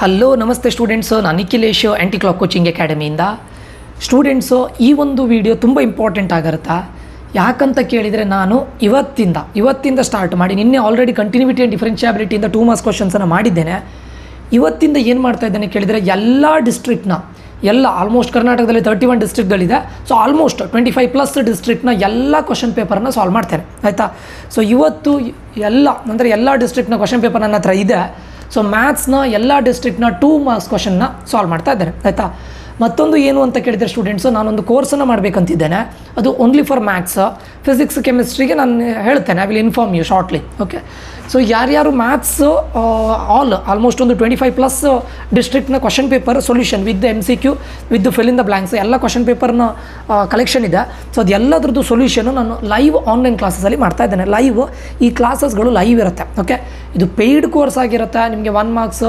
Hello ನಮಸ್ತೆ students, ನಾನು Nikhilesh anti clock coaching ಅಕಾಡೆಮಿಯಿಂದ. Students, ಈ ಒಂದು ವಿಡಿಯೋ ತುಂಬ ಇಂಪಾರ್ಟೆಂಟ್ ಆಗಿರುತ್ತೆ. ಯಾಕಂತ ಕೇಳಿದರೆ, ನಾನು ಇವತ್ತಿಂದ ಸ್ಟಾರ್ಟ್ ಮಾಡಿ ನಿನ್ನೆ ಆಲ್ರೆಡಿ ಕಂಟಿನ್ಯೂಟಿ ಆ್ಯಂಡ್ ಡಿಫರೆನ್ಷಿಯಾಬಿಲಿಟಿಯಿಂದ 2 ಮಾರ್ಕ್ಸ್ ಕ್ವಶನ್ಸನ್ನು ಮಾಡಿದ್ದೇನೆ. ಇವತ್ತಿಂದ ಏನು ಮಾಡ್ತಾ ಇದ್ದೇನೆ ಕೇಳಿದರೆ, ಎಲ್ಲ ಡಿಸ್ಟ್ರಿಕ್ಟ್ನ ಆಲ್ಮೋಸ್ಟ್ ಕರ್ನಾಟಕದಲ್ಲಿ 31 ಡಿಸ್ಟ್ರಿಕ್ಟ್ಗಳಿದೆ. ಸೊ ಆಲ್ಮೋಸ್ಟ್ 25+ ಡಿಸ್ಟ್ರಿಕ್ಟ್ನ ಎಲ್ಲ ಕ್ವಶನ್ ಪೇಪರನ್ನು ಸಾಲ್ವ್ ಮಾಡ್ತೇನೆ, ಆಯಿತಾ. ಸೊ ಇವತ್ತು ಎಲ್ಲ ಡಿಸ್ಟ್ರಿಕ್ಟ್ನ ಕ್ವಶನ್ ಪೇಪರ್ ನನ್ನ ಹತ್ರ ಇದೆ. ಸೊ ಮ್ಯಾಥ್ಸ್ನ ಎಲ್ಲ ಡಿಸ್ಟ್ರಿಕ್ಟ್ನ 2 ಮಾರ್ಕ್ಸ್ ಕ್ವಶನ್ನ ಸಾಲ್ವ್ ಮಾಡ್ತಾ ಇದ್ದಾರೆ, ಆಯಿತಾ. ಮತ್ತೊಂದು ಏನು ಅಂತ ಕೇಳಿದರೆ ಸ್ಟೂಡೆಂಟ್ಸು, ನಾನೊಂದು ಕೋರ್ಸನ್ನು ಮಾಡಬೇಕಂತಿದ್ದೇನೆ. ಅದು ಓನ್ಲಿ ಫಾರ್ ಮ್ಯಾಥ್ಸ್, ಫಿಸಿಕ್ಸ್, ಕೆಮಿಸ್ಟ್ರಿಗೆ ನಾನು ಹೇಳ್ತೇನೆ. I will inform you shortly, okay. So ಯಾರ್ಯಾರು ಮ್ಯಾಥ್ಸ್ ಆಲ್ಮೋಸ್ಟ್ ಒಂದು 25+ ಡಿಸ್ಟ್ರಿಕ್ಟ್ನ question paper solution with MCQ with fill in the blanks ಎಲ್ಲ ಕ್ವಶನ್ ಪೇಪರ್ನ ಕಲೆಕ್ಷನ್ ಇದೆ. ಸೊ ಅದು ಎಲ್ಲದ್ರದ್ದು ಸೊಲ್ಯೂಷನು ನಾನು ಲೈವ್ ಆನ್ಲೈನ್ ಕ್ಲಾಸಸಲ್ಲಿ ಮಾಡ್ತಾ ಇದ್ದೇನೆ. ಈ ಕ್ಲಾಸಸ್ಗಳು ಲೈವ್ ಇರುತ್ತೆ, ಓಕೆ. ಇದು ಪೇಯ್ಡ್ ಕೋರ್ಸ್ ಆಗಿರುತ್ತೆ. ನಿಮಗೆ 1 ಮಾರ್ಕ್ಸ್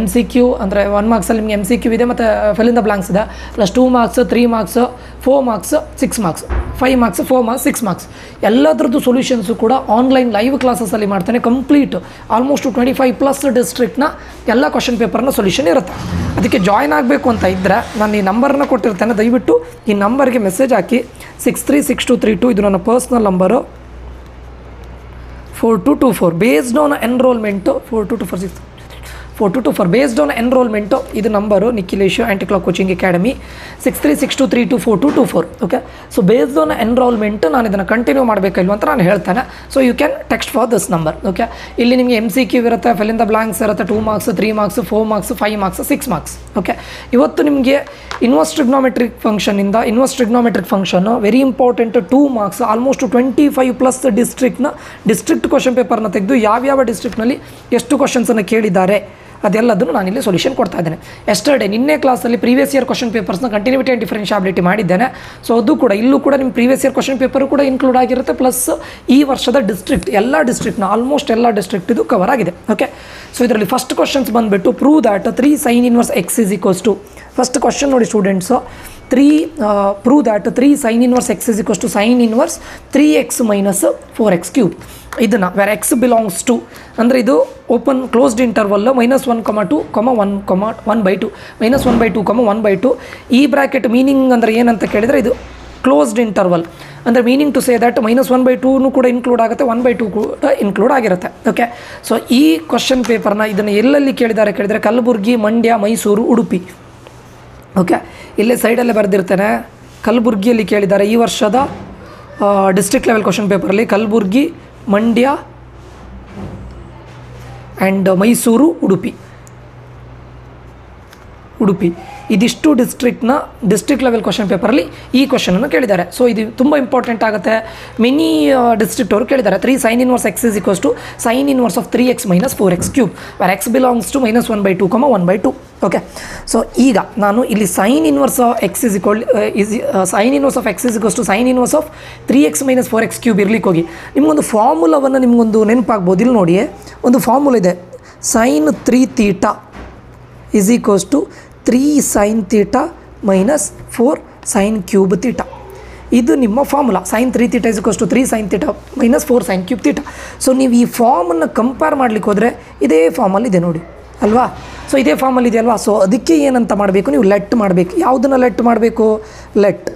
MCQ ಅಂದರೆ 1 ಮಾರ್ಕ್ಸಲ್ಲಿ ನಿಮಗೆ MCQ ಇದೆ, ಮತ್ತು ಫಿಲ್ ಇನ್ ದ ಬ್ಲ್ಯಾಂಕ್ಸ್ ಇದೆ, plus 2 marks, 3 marks, 4 marks, 6 marks, 5 marks, 4 marks, 6 marks ಎಲ್ಲದ್ರದ್ದು ಸೊಲ್ಯೂಷನ್ಸು ಕೂಡ ಆನ್ಲೈನ್ ಲೈವ್ ಕ್ಲಾಸಸಲ್ಲಿ ಮಾಡ್ತೇನೆ. ಕಂಪ್ಲೀಟ್ ಆಲ್ಮೋಸ್ಟ್ 25+ ಡಿಸ್ಟ್ರಿಕ್ಟ್ನ ಎಲ್ಲ ಕ್ವಶನ್ ಪೇಪರ್ನ ಸೊಲ್ಯೂಷನ್ ಇರುತ್ತೆ. ಅದಕ್ಕೆ ಜಾಯ್ನ್ ಆಗಬೇಕು ಅಂತ ಇದ್ದರೆ ನಾನು ಈ ನಂಬರನ್ನು ಕೊಟ್ಟಿರ್ತೇನೆ. ದಯವಿಟ್ಟು ಈ ನಂಬರ್ಗೆ ಮೆಸೇಜ್ ಹಾಕಿ. 636232 ಇದು ನನ್ನ personal number. 4224 based on enrolment 4224 based on enrolment ಇದು number. Nikhilesh anti clock coaching academy 6362324224, okay. So based on enrolment ನಾನು ಇದನ್ನು ಕಂಟಿನ್ಯೂ ಮಾಡಬೇಕಿಲ್ವ ಅಂತ ನಾನು ಹೇಳ್ತೇನೆ. So you can text for this number, okay. ಇಲ್ಲಿ ನಿಮಗೆ MCQ ಇರುತ್ತೆ, ಫಿಲ್ ಇನ್ ದ ಬ್ಲ್ಯಾಂಕ್ಸ್ ಇರುತ್ತೆ, 2 marks, 3 marks, 4 marks, 5 marks, 6 marks, okay. ಇವತ್ತು ನಿಮಗೆ inverse trigonometric function very important. 2 marks almost 25+ district question ಪೇಪರ್ನ ತೆಗೆದು ಯಾವ್ಯಾವ ಡಿಸ್ಟ್ರಿಕ್ಟ್ನಲ್ಲಿ ಎಷ್ಟು ಕ್ವಶನ್ಸನ್ನು ಕೇಳಿದ್ದಾರೆ ಅದೆಲ್ಲದನ್ನು ನಾನಿಲ್ಲಿ ಸೊಲ್ಯೂಷನ್ ಕೊಡ್ತಾ ಇದ್ದೇನೆ. ನಿನ್ನೆ ಕ್ಲಾಸಲ್ಲಿ ಪ್ರೀವಿಯಸ್ ಇಯರ್ ಕ್ವಶನ್ ಪೇಪರ್ಸ್ನ ಕಂಟಿನ್ಯೂಟಿ ಆ್ಯಂಡ್ ಡಿಫರೆನ್ಷಿಯಾಬಿಲಿಟಿ ಮಾಡಿದ್ದೇನೆ. ಸೊ ಅದು ಕೂಡ ಇಲ್ಲೂ ಕೂಡ ನಿಮ್ಮ ಪ್ರೀವಿಯಸ್ ಇಯರ್ ಕ್ವಶನ್ ಪೇಪರು ಕೂಡ ಇನ್ಕ್ಲೂಡ್ ಆಗಿರುತ್ತೆ. ಪ್ಲಸ್ ಈ ವರ್ಷದ ಎಲ್ಲ ಡಿಸ್ಟ್ರಿಕ್ಟ್ನ ಆಲ್ಮೋಸ್ಟ್ ಎಲ್ಲ ಡಿಸ್ಟ್ರಿಕ್ಟ್ ಇದು ಕವರ್ ಆಗಿದೆ, ಓಕೆ. ಸೊ ಇದರಲ್ಲಿ ಫಸ್ಟ್ ಕ್ವಶನ್ಸ್ ಬಂದುಬಿಟ್ಟು prove that 3 sin inverse x is equals to. First question ನೋಡಿ students, prove that 3 sin inverse x is equals to sin inverse 3x minus 4x cube. ಇದನ್ನು wear x belongs to ಅಂದರೆ ಇದು open closed interval -1,2, 1/2 -1/2, 1/2. ಈ bracket meaning ಅಂದರೆ ಏನಂತ ಕೇಳಿದರೆ, ಇದು closed interval ಅಂದರೆ ಮೀನಿಂಗ್ ಟು ಸೇ ದ್ಯಾಟ್ -1/2 ಕೂಡ ಇನ್ಕ್ಲೂಡ್ ಆಗುತ್ತೆ, 1/2 ಕೂಡ ಇನ್ಕ್ಲೂಡ್ ಆಗಿರುತ್ತೆ, ಓಕೆ. ಸೊ ಈ ಕ್ವಶನ್ ಪೇಪರ್ನ ಇದನ್ನು ಎಲ್ಲೆಲ್ಲಿ ಕೇಳಿದರೆ ಕಲಬುರಗಿ, ಮಂಡ್ಯ, ಮೈಸೂರು, ಉಡುಪಿ, ಓಕೆ. ಇಲ್ಲೇ ಸೈಡಲ್ಲೇ ಬರೆದಿರ್ತೇನೆ. ಕಲಬುರಗಿಯಲ್ಲಿ ಕೇಳಿದ್ದಾರೆ ಈ ವರ್ಷದ ಡಿಸ್ಟ್ರಿಕ್ಟ್ ಲೆವೆಲ್ ಕ್ವಶನ್ ಪೇಪರಲ್ಲಿ. ಕಲಬುರಗಿ, ಮಂಡ್ಯ ಆ್ಯಂಡ್ ಮೈಸೂರು, ಉಡುಪಿ ಇದಿಷ್ಟು ಡಿಸ್ಟ್ರಿಕ್ಟ್ ಲೆವೆಲ್ ಕ್ವಶನ್ ಪೇಪರಲ್ಲಿ ಈ ಕ್ವಶನನ್ನು ಕೇಳಿದ್ದಾರೆ. ಸೊ ಇದು ತುಂಬ ಇಂಪಾರ್ಟೆಂಟ್ ಆಗುತ್ತೆ. ಮೆನಿ ಡಿಸ್ಟ್ರಿಕ್ಟ್ ಅವರು ಕೇಳಿದ್ದಾರೆ 3 sin inverse x is equals to sin inverse of 3x minus 4x cube where x belongs to -1/2, 1/2, okay. So ಈಗ ನಾನು ಇಲ್ಲಿ sin inverse of x is equals to sin inverse of 3x minus 4x cube ಇರ್ಲಿಕ್ಕೆ ಹೋಗಿ ನಿಮಗೊಂದು ಫಾರ್ಮುಲಾವನ್ನು ನಿಮಗೊಂದು ನೆನಪಾಗ್ಬೋದು. ಇಲ್ಲಿ ನೋಡಿ, ಒಂದು ಫಾರ್ಮುಲಾ ಇದೆ. sin 3θ is equals to 3 sin θ minus 4 sin cube θ. ಇದು ನಿಮ್ಮ formula. sin 3θ is equals to 3 sin θ minus 4 sin cube θ. So ನೀವು ಈ ಫಾರ್ಮನ್ನು ಕಂಪೇರ್ ಮಾಡಲಿಕ್ಕೆ ಹೋದರೆ ಇದೇ ಫಾರ್ಮಲ್ಲಿ ಇದೆ ನೋಡಿ, ಅಲ್ವಾ. ಸೊ ಇದೇ ಫಾರ್ಮಲ್ಲಿ ಇದೆ ಅಲ್ವಾ. ಸೊ ಅದಕ್ಕೆ ಏನಂತ ಮಾಡಬೇಕು, ನೀವು ಲೆಟ್ ಮಾಡಬೇಕು. ಯಾವುದನ್ನು ಲೆಟ್ ಮಾಡಬೇಕು? Let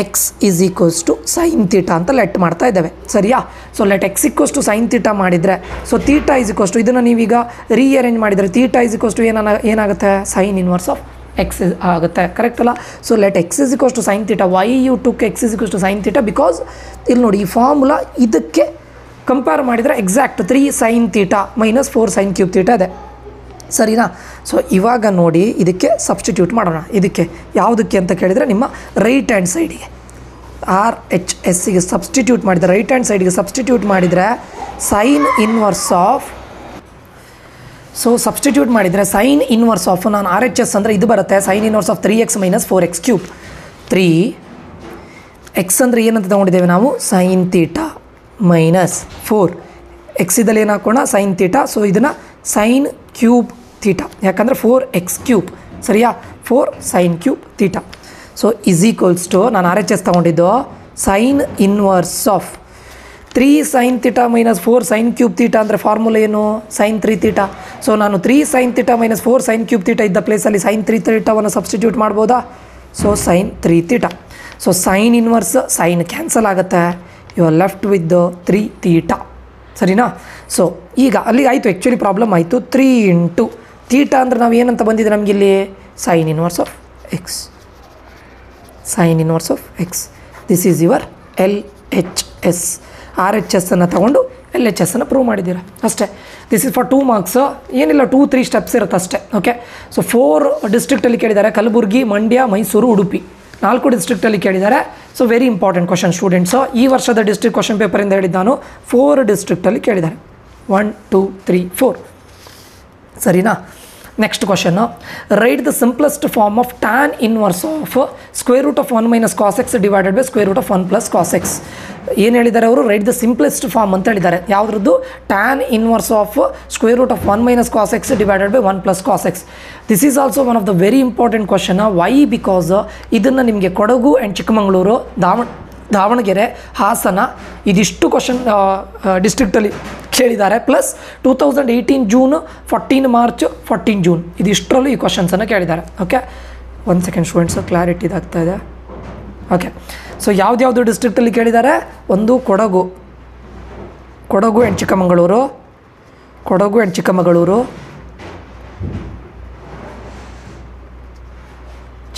x is equals to sin θ ಅಂತ ಲೆಟ್ ಮಾಡ್ತಾ ಇದ್ದೇವೆ, ಸರಿಯಾ. So let x equals to sin θ ಮಾಡಿದರೆ, ಸೊ θ is equals to ಇದನ್ನು ನೀವೀಗ ರೀಅರೇಂಜ್ ಮಾಡಿದರೆ θ is equals to ಏನಾಗುತ್ತೆ? sin inverse of x ಆಗುತ್ತೆ, ಕರೆಕ್ಟ್ ಅಲ್ಲ. So let x is equals to sin θ. Why you took x is equals to sin θ? Because ಇಲ್ಲಿ ನೋಡಿ, ಈ ಫಾರ್ಮುಲಾ ಇದಕ್ಕೆ ಕಂಪೇರ್ ಮಾಡಿದರೆ exact 3 sin θ minus 4 sin cube θ ಇದೆ, ಸರಿನಾ. ಸೊ ಇವಾಗ ನೋಡಿ, ಇದಕ್ಕೆ ಸಬ್ಸ್ಟಿಟ್ಯೂಟ್ ಮಾಡೋಣ. ಇದಕ್ಕೆ ಯಾವುದಕ್ಕೆ ಅಂತ ಕೇಳಿದರೆ, ನಿಮ್ಮ ರೈಟ್ ಹ್ಯಾಂಡ್ ಸೈಡಿಗೆ RHSಗೆ ಸಬ್ಸ್ಟಿಟ್ಯೂಟ್ ಮಾಡಿದರೆ, ರೈಟ್ ಹ್ಯಾಂಡ್ ಸೈಡಿಗೆ ಸಬ್ಸ್ಟಿಟ್ಯೂಟ್ ಮಾಡಿದರೆ sign inverse of, so substitute ಮಾಡಿದರೆ ಸೈನ್ ಇನ್ವರ್ಸ್ ಆಫ್, ನಾನು RHS ಅಂದರೆ ಇದು ಬರುತ್ತೆ, sine inverse of 3x minus 4x cube. 3x ಅಂದರೆ ಏನಂತ ತೊಗೊಂಡಿದ್ದೇವೆ ನಾವು? sin θ minus 4 x ಇದಲ್ಲಿ ಏನು ಹಾಕೋಣ? sin θ. ಸೊ ಇದನ್ನು sin ಕ್ಯೂಬ್ θ, ಯಾಕಂದರೆ 4x ಕ್ಯೂಬ್, ಸರಿಯಾ. 4 sin cube θ. So is equals to, ನಾನು RHS ತೊಗೊಂಡಿದ್ದು sine inverse of 3 sin θ minus 4 sin cube theta ಅಂದರೆ ಫಾರ್ಮುಲಾ ಏನು sin 3 θ. ಸೊ ನಾನು 3 sin θ minus 4 sin cube theta ಇದ್ದ ಪ್ಲೇಸಲ್ಲಿ sin 3 θವನ್ನು ಸಬ್ಸ್ಟಿಟ್ಯೂಟ್ ಮಾಡ್ಬೋದಾ? So sin 3 θ. So sine inverse sine cancel ಆಗುತ್ತೆ, you R left with the 3 θ. ಸರಿನಾ? ಸೊ ಈಗ ಅಲ್ಲಿ ಆಯಿತು, ಆ್ಯಕ್ಚುಲಿ ಪ್ರಾಬ್ಲಮ್ ಆಯಿತು. 3 ಇಂಟು ಥೀಟಾ ಅಂದರೆ ನಾವು ಏನಂತ ಬಂದಿದೆ ನಮಗಿಲ್ಲಿ sign inverse of X. Sign inverse of X, this is your LHS. RHS ಅನ್ನು ತೊಗೊಂಡು LHS ಅನ್ನು ಪ್ರೂವ್ ಮಾಡಿದ್ದೀರಾ ಅಷ್ಟೇ. This is for 2 marks. ಏನಿಲ್ಲ 2-3 ಸ್ಟೆಪ್ಸ್ ಇರುತ್ತೆ ಅಷ್ಟೇ. ಓಕೆ, ಸೊ 4 ಡಿಸ್ಟ್ರಿಕ್ಟಲ್ಲಿ ಕೇಳಿದ್ದಾರೆ, ಕಲಬುರಗಿ, ಮಂಡ್ಯ, ಮೈಸೂರು, ಉಡುಪಿ 4 ಡಿಸ್ಟ್ರಿಕ್ಟಲ್ಲಿ ಕೇಳಿದ್ದಾರೆ. So very important question students. ಈ ವರ್ಷದ ಡಿಸ್ಟ್ರಿಕ್ಟ್ ಕ್ವಶನ್ ಪೇಪರಿಂದ ಹೇಳಿದ್ದು ನಾನು 4 ಡಿಸ್ಟ್ರಿಕ್ಟಲ್ಲಿ ಕೇಳಿದ್ದಾರೆ, 1 2 3 4. ಸರಿನಾ? Next question, write the simplest form of tan inverse of square root of 1 minus cos x divided by square root of 1 plus cos x. ಏನು ಹೇಳಿದ್ದಾರೆ ಅವರು? ರೈಟ್ ದ ಸಿಂಪ್ಲೆಸ್ಟ್ ಫಾರ್ಮ್ ಅಂತ ಹೇಳಿದ್ದಾರೆ. ಯಾವುದ್ರದ್ದು? Tan inverse of square root of 1 minus cos x divided by 1 plus cos x. This is also one of the very important question. Why? Because ಇದನ್ನು ನಿಮಗೆ Kodagu and Chikkamagaluru, Davanagere, Hassan ಇದಿಷ್ಟು question ಡಿಸ್ಟ್ರಿಕ್ಟಲ್ಲಿ ಕೇಳಿದ್ದಾರೆ. Plus 2018 June, 14 March, 14 June ಇದಿಷ್ಟರಲ್ಲೂ ಈ ಕ್ವಶನ್ಸನ್ನು ಕೇಳಿದ್ದಾರೆ. Okay, 1 second students, clarity ಇದಾಗ್ತಾ ಇದೆ. Okay, so ಯಾವ್ದ್ಯಾವುದು ಡಿಸ್ಟ್ರಿಕ್ಟಲ್ಲಿ ಕೇಳಿದ್ದಾರೆ? ಒಂದು ಕೊಡಗು ಆ್ಯಂಡ್ ಚಿಕ್ಕಮಗಳೂರು,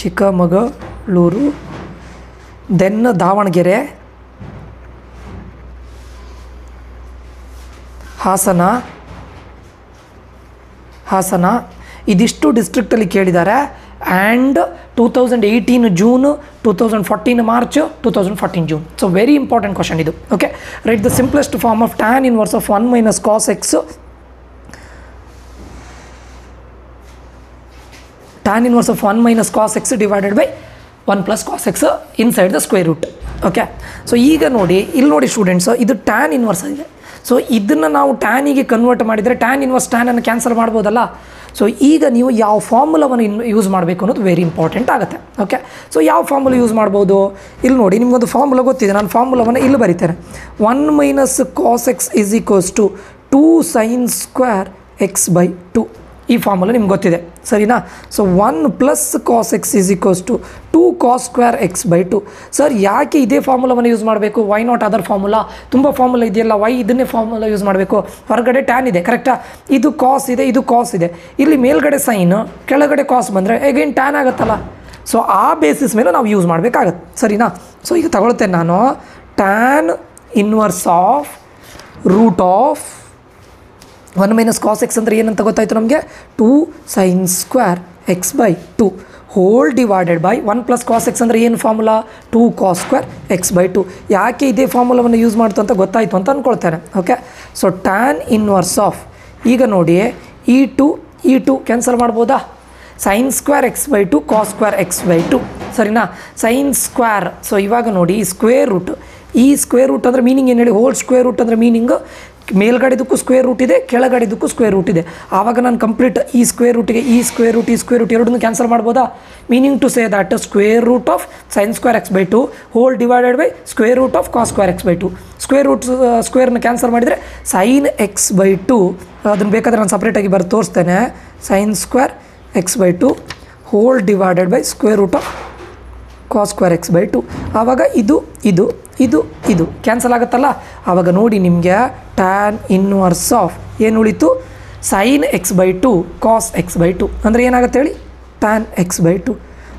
ಚಿಕ್ಕಮಗಳೂರು, ದೆನ್ ದಾವಣಗೆರೆ, ಹಾಸನ ಇದಿಷ್ಟು ಡಿಸ್ಟ್ರಿಕ್ಟಲ್ಲಿ ಕೇಳಿದ್ದಾರೆ. And 2018 June, 2014 March, 2014 June. So very important question ಇದು. Okay, write the simplest form of tan inverse of 1 minus cos x, tan inverse of 1 minus cos x divided by 1 plus cos x inside the square root. Okay, so ಈಗ ನೋಡಿ, ಇಲ್ಲಿ ನೋಡಿ students, ಇದು tan inverse ಆಗಿದೆ. So ಇದನ್ನು ನಾವು ಟ್ಯಾನಿಗೆ convert ಮಾಡಿದರೆ ಟ್ಯಾನ್ ಇನ್ವರ್ಸ್ ಟ್ಯಾನನ್ನು ಕ್ಯಾನ್ಸಲ್ ಮಾಡ್ಬೋದಲ್ಲ. ಸೊ ಈಗ ನೀವು ಯಾವ ಫಾರ್ಮುಲಾವನ್ನು ಯೂಸ್ ಮಾಡಬೇಕು ಅನ್ನೋದು ವೆರಿ ಇಂಪಾರ್ಟೆಂಟ್ ಆಗುತ್ತೆ. ಓಕೆ, ಸೊ ಯಾವ ಫಾರ್ಮುಲಾ ಯೂಸ್ ಮಾಡ್ಬೋದು? ಇಲ್ಲಿ ನೋಡಿ, ನಿಮಗೊಂದು ಫಾರ್ಮುಲಾ ಗೊತ್ತಿದೆ, ನಾನು ಫಾರ್ಮುಲಾವನ್ನು ಇಲ್ಲಿ ಬರೀತೇನೆ. 1 minus cos x is equals to 2 sine square x by 2. ಈ ಫಾರ್ಮುಲಾ ನಿಮ್ಗೆ ಗೊತ್ತಿದೆ, ಸರಿನಾ? So 1 plus cos x is equals to 2 cos square x by 2. Sir, ಯಾಕೆ ಇದೇ ಫಾರ್ಮುಲಾವನ್ನು ಯೂಸ್ ಮಾಡಬೇಕು? Why not other formula? ತುಂಬ ಫಾರ್ಮುಲಾ ಇದೆಯಲ್ಲ, ವೈ ಇದನ್ನೇ ಫಾರ್ಮುಲಾ ಯೂಸ್ ಮಾಡಬೇಕು? ಹೊರಗಡೆ ಟ್ಯಾನ್ ಇದೆ, ಕರೆಕ್ಟಾ? ಇದು ಕಾಸ್ ಇದೆ, ಇದು ಕಾಸ್ ಇದೆ. ಇಲ್ಲಿ ಮೇಲ್ಗಡೆ ಸೈನ್, ಕೆಳಗಡೆ ಕಾಸ್ ಬಂದರೆ ಅಗೇನ್ ಟ್ಯಾನ್ ಆಗುತ್ತಲ್ಲ. ಸೊ ಆ ಬೇಸಿಸ್ ಮೇಲೆ ನಾವು ಯೂಸ್ ಮಾಡಬೇಕಾಗತ್ತೆ, ಸರಿನಾ? ಸೊ ಈಗ ತಗೊಳ್ತೇನೆ ನಾನು, tan inverse of root of 1 minus cos x ಅಂದರೆ ಏನಂತ ಗೊತ್ತಾಯಿತು ನಮಗೆ? 2 sine square x by 2 whole divided by 1 plus cos x ಅಂದರೆ ಏನು formula? 2 cos square x by 2. ಯಾಕೆ ಇದೇ ಫಾರ್ಮುಲಾವನ್ನು ಯೂಸ್ ಮಾಡ್ತು ಅಂತ ಗೊತ್ತಾಯಿತು ಅಂತ ಅಂದ್ಕೊಳ್ತೇನೆ. Okay, so tan inverse of, ಈಗ ನೋಡಿ, ಈ ಟು ಕ್ಯಾನ್ಸಲ್ ಮಾಡ್ಬೋದಾ? Sine square x by 2 cos square x by 2, ಸರಿನಾ? ಸೈನ್ ಸ್ಕ್ವೇರ್, ಸೊ ಇವಾಗ ನೋಡಿ, ಈ ಸ್ಕ್ವೇರ್ ರೂಟ್ ಅಂದರೆ ಮೀನಿಂಗ್ ಏನು ಹೇಳಿ? ಹೋಲ್ ಸ್ಕ್ವೇರ್ ರೂಟ್ ಅಂದರೆ ಮೀನಿಂಗ್ ಮೇಲ್ಗಡೆದಕ್ಕೂ ಸ್ಕ್ವೇರ್ ರೂಟ್ ಇದೆ, ಕೆಳಗಡೆದಕ್ಕೂ ಸ್ಕ್ವೇರ್ ರೂಟ್ ಇದೆ. ಆವಾಗ ನಾನು ಕಂಪ್ಲೀಟ್ ಈ ಸ್ಕ್ವೇರ್ ರೂಟಿಗೆ ಈ ಸ್ಕ್ವೇರ್ ರೂಟ್ ಎರಡನ್ನೂ ಕ್ಯಾನ್ಸಲ್ ಮಾಡ್ಬೋದಾ? Meaning to say that square root of sine square x by 2 whole divided by square root of cos square x by 2. ಸ್ಕ್ವೇರ್ನ ಕ್ಯಾನ್ಸಲ್ ಮಾಡಿದರೆ ಸೈನ್ ಎಕ್ಸ್ ಬೈ 2, ಅದನ್ನು ಬೇಕಾದರೆ ನಾನು ಸಪ್ರೇಟಾಗಿ ಬರೆದು ತೋರಿಸ್ತೇನೆ. Sine square x by 2 whole divided by square root of cos square x by 2. ಆವಾಗ ಇದು ಕ್ಯಾನ್ಸಲ್ ಆಗುತ್ತಲ್ಲ. ಆವಾಗ ನೋಡಿ, ನಿಮಗೆ ಟ್ಯಾನ್ ಇನ್ವರ್ಸ್ ಆಫ್ ಏನು ಉಳಿತು? Sine x by 2 cos x by 2 ಅಂದರೆ ಏನಾಗುತ್ತೆ ಹೇಳಿ? Tan x by 2.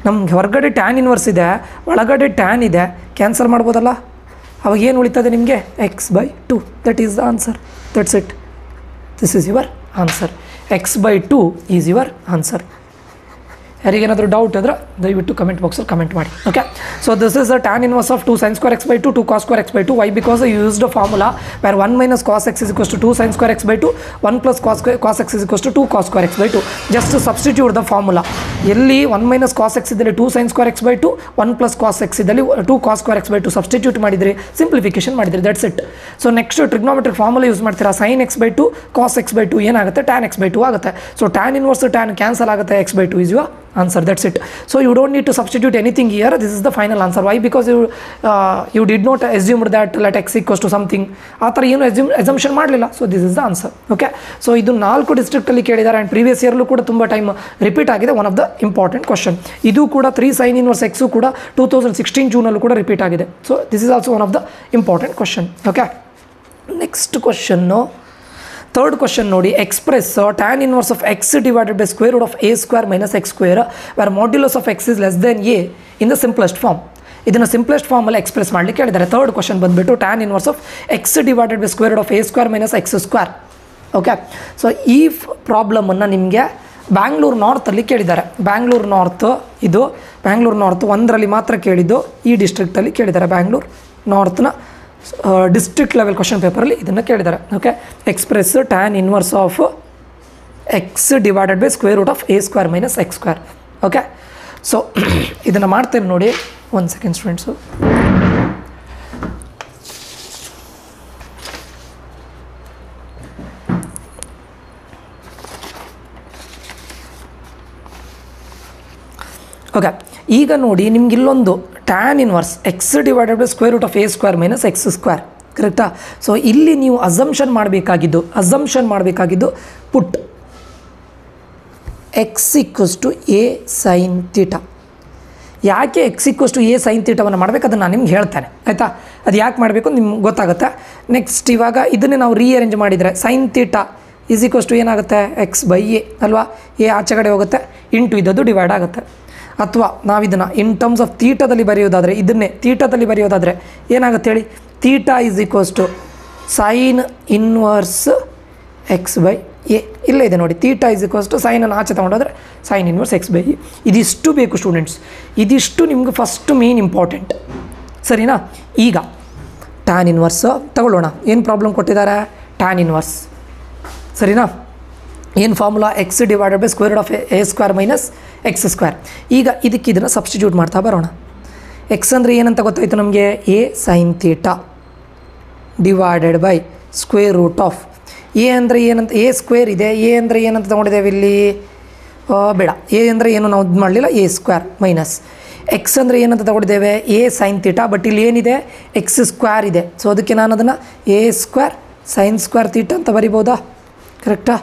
ನಮ್ಗೆ ಹೊರಗಡೆ ಟ್ಯಾನ್ ಇನ್ವರ್ಸ್ ಇದೆ, ಒಳಗಡೆ ಟ್ಯಾನ್ ಇದೆ, ಕ್ಯಾನ್ಸಲ್ ಮಾಡ್ಬೋದಲ್ಲ. ಅವಾಗ ಏನು ಉಳಿತದೆ ನಿಮಗೆ? X by 2. That is the answer. That's it. This is your answer. X by 2 is your answer. ಯಾರಿಗೇನಾದರೂ ಡೌಟ್ ಇದ್ರೆ ದಯವಿಟ್ಟು ಕಮೆಂಟ್ ಬಾಕ್ಸಲ್ಲಿ ಕಮೆಂಟ್ ಮಾಡಿ. Okay, so this is the tan inverse of 2 sine square x by 2 2 cos square x by 2. Why? Because I used formula where 1 minus cos x is equals to 2 sine square x by 2 1 plus cos x is equals to 2 cos square x by 2. Just substitute the formula. ಎಲ್ಲಿ 1 minus cos x ಇದ್ದಲ್ಲಿ 2 sine square x by 2, 1 plus cos x ಇದ್ದಲ್ಲಿ 2 cos square x by 2 substitute ಮಾಡಿದ್ರಿ, simplification ಮಾಡಿದ್ರಿ. That's it. So next trigonometric formula use ಮಾಡ್ತೀರಾ. Sine x by 2 cos x by 2 ಏನಾಗುತ್ತೆ? Tan x by 2 ಆಗುತ್ತೆ. So tan inverse tan cancel ಆಗುತ್ತೆ. X by 2 is your answer, that's it. So you don't need to substitute anything here, this is the final answer. Why? Because you did not assumed that let x equals to something, ಆ ಥರ ಏನು assumption ಮಾಡಲಿಲ್ಲ. So this is the answer. Okay, so ಇದು 4 ಡಿಸ್ಟ್ರಿಕ್ಟಲ್ಲಿ ಕೇಳಿದ್ದಾರೆ and previous ಇಯರ್ಲೂ ಕೂಡ ತುಂಬ ಟೈಮ್ ರಿಪೀಟ್ ಆಗಿದೆ. One of the important question. ಇದು ಕೂಡ 3 sin inverse x ಕೂಡ 2016 ಜೂನಲ್ಲೂ ಕೂಡ ರಿಪೀಟ್ ಆಗಿದೆ. So this is also one of the important question. Okay, next question, third question ನೋಡಿ. Express tan inverse of x divided by square root of a square minus x square where modulus of x is less than a in the simplest form. ಇದನ್ನು simplest ಫಾರ್ಮಲ್ಲಿ express ಮಾಡಲಿಕ್ಕೆ ಹೇಳಿದ್ದಾರೆ. Third question ಬಂದುಬಿಟ್ಟು tan inverse of x divided by square root of a square minus x square. Okay, so ಈ ಪ್ರಾಬ್ಲಮನ್ನು ನಿಮಗೆ ಬ್ಯಾಂಗ್ಳೂರು ನಾರ್ತಲ್ಲಿ ಕೇಳಿದ್ದಾರೆ. Bangalore north, ಇದು Bangalore north 1ರಲ್ಲಿ ಮಾತ್ರ ಕೇಳಿದ್ದು, ಈ ಡಿಸ್ಟ್ರಿಕ್ಟಲ್ಲಿ ಕೇಳಿದ್ದಾರೆ. ಬ್ಯಾಂಗ್ಳೂರು ನಾರ್ತ್ನ ಡಿಸ್ಟ್ರಿಕ್ಟ್ ಲೆವೆಲ್ ಕ್ವಶನ್ ಪೇಪರಲ್ಲಿ ಇದನ್ನು ಕೇಳಿದ್ದಾರೆ. Okay, express tan inverse of x divided by square root of a square minus x square. Okay, so ಇದನ್ನು ಮಾಡ್ತೇನೆ ನೋಡಿ. 1 ಸೆಕೆಂಡ್ ಸ್ಟೂಡೆಂಟ್ಸು. ಓಕೆ, ಈಗ ನೋಡಿ ನಿಮ್ಗೆ ಇಲ್ಲೊಂದು tan inverse x divided by square root of a square minus x square, ಕರೆಕ್ಟಾ? So ಇಲ್ಲಿ ನೀವು ಅಸಂಪ್ಷನ್ ಮಾಡಬೇಕಾಗಿದ್ದು put x equals to a sin theta. ಯಾಕೆ x equals to a sin ಥೀಟಾವನ್ನು ಮಾಡಬೇಕು ಅದನ್ನು ನಾನು ನಿಮ್ಗೆ ಹೇಳ್ತೇನೆ, ಆಯಿತಾ? ಅದು ಯಾಕೆ ಮಾಡಬೇಕು ನಿಮ್ಗೆ ಗೊತ್ತಾಗುತ್ತೆ. ನೆಕ್ಸ್ಟ್ ಇವಾಗ ಇದನ್ನೇ ನಾವು ರೀಅರೇಂಜ್ ಮಾಡಿದರೆ sin theta is equals to ಏನಾಗುತ್ತೆ, x/a ಅಲ್ವಾ? a ಆಚೆ ಕಡೆ ಹೋಗುತ್ತೆ, ಇಂಟು ಇದ್ದದ್ದು ಡಿವೈಡ್ ಆಗುತ್ತೆ. ಅಥವಾ ನಾವಿದನ್ನು ಇನ್ ಟರ್ಮ್ಸ್ ಆಫ್ ಥೀಟಾದಲ್ಲಿ ಬರೆಯೋದಾದರೆ, ಇದನ್ನೇ ಥೀಟಾದಲ್ಲಿ ಬರೆಯೋದಾದರೆ ಏನಾಗುತ್ತೆ ಹೇಳಿ? Theta is equals to sine inverse x/a. ಇಲ್ಲೇ ಇದೆ ನೋಡಿ, ಥೀಟಾ ಈಸ್ ಈಕ್ವಲ್ಸ್ ಟು ಸೈನನ್ನು ಆಚೆ ತೊಗೊಂಡೋದ್ರೆ ಸೈನ್ ಇನ್ವರ್ಸ್ x/a. ಇದಿಷ್ಟು ಬೇಕು ಸ್ಟೂಡೆಂಟ್ಸ್, ಇದಿಷ್ಟು ನಿಮ್ಗೆ ಫಸ್ಟ್ ಮೇನ್ ಇಂಪಾರ್ಟೆಂಟ್, ಸರಿನಾ? ಈಗ tan ಇನ್ವರ್ಸ್ ತಗೊಳ್ಳೋಣ. ಏನು ಪ್ರಾಬ್ಲಮ್ ಕೊಟ್ಟಿದ್ದಾರೆ? tan ಇನ್ವರ್ಸ್, ಸರಿನಾ? ಏನು formula? x divided by square root of a square minus x square. ಈಗ ಇದಕ್ಕೆ ಇದನ್ನು ಸಬ್ಸ್ಟಿಟ್ಯೂಟ್ ಮಾಡ್ತಾ ಬರೋಣ. x ಅಂದರೆ ಏನಂತ ಗೊತ್ತಾಯಿತು ನಮಗೆ? a sin theta divided by square root of a ಅಂದರೆ ಏನಂತ, a ಸ್ಕ್ವೇರ್ ಇದೆ, a ಅಂದರೆ ಏನಂತ ತೊಗೊಂಡಿದ್ದೇವೆ ಇಲ್ಲಿ? ಬೇಡ, a ಅಂದರೆ ಏನು ನಾವು ಇದು ಮಾಡಲಿಲ್ಲ, a ಸ್ಕ್ವೇರ್ ಮೈನಸ್ x ಅಂದರೆ ಏನಂತ ತೊಗೊಂಡಿದ್ದೇವೆ? a sin theta. ಬಟ್ ಇಲ್ಲಿ ಏನಿದೆ? x ಸ್ಕ್ವೇರ್ ಇದೆ. ಸೊ ಅದಕ್ಕೆ ನಾನು ಅದನ್ನು a square sin square theta ಅಂತ ಬರಿಬೋದಾ? ಕರೆಕ್ಟಾ?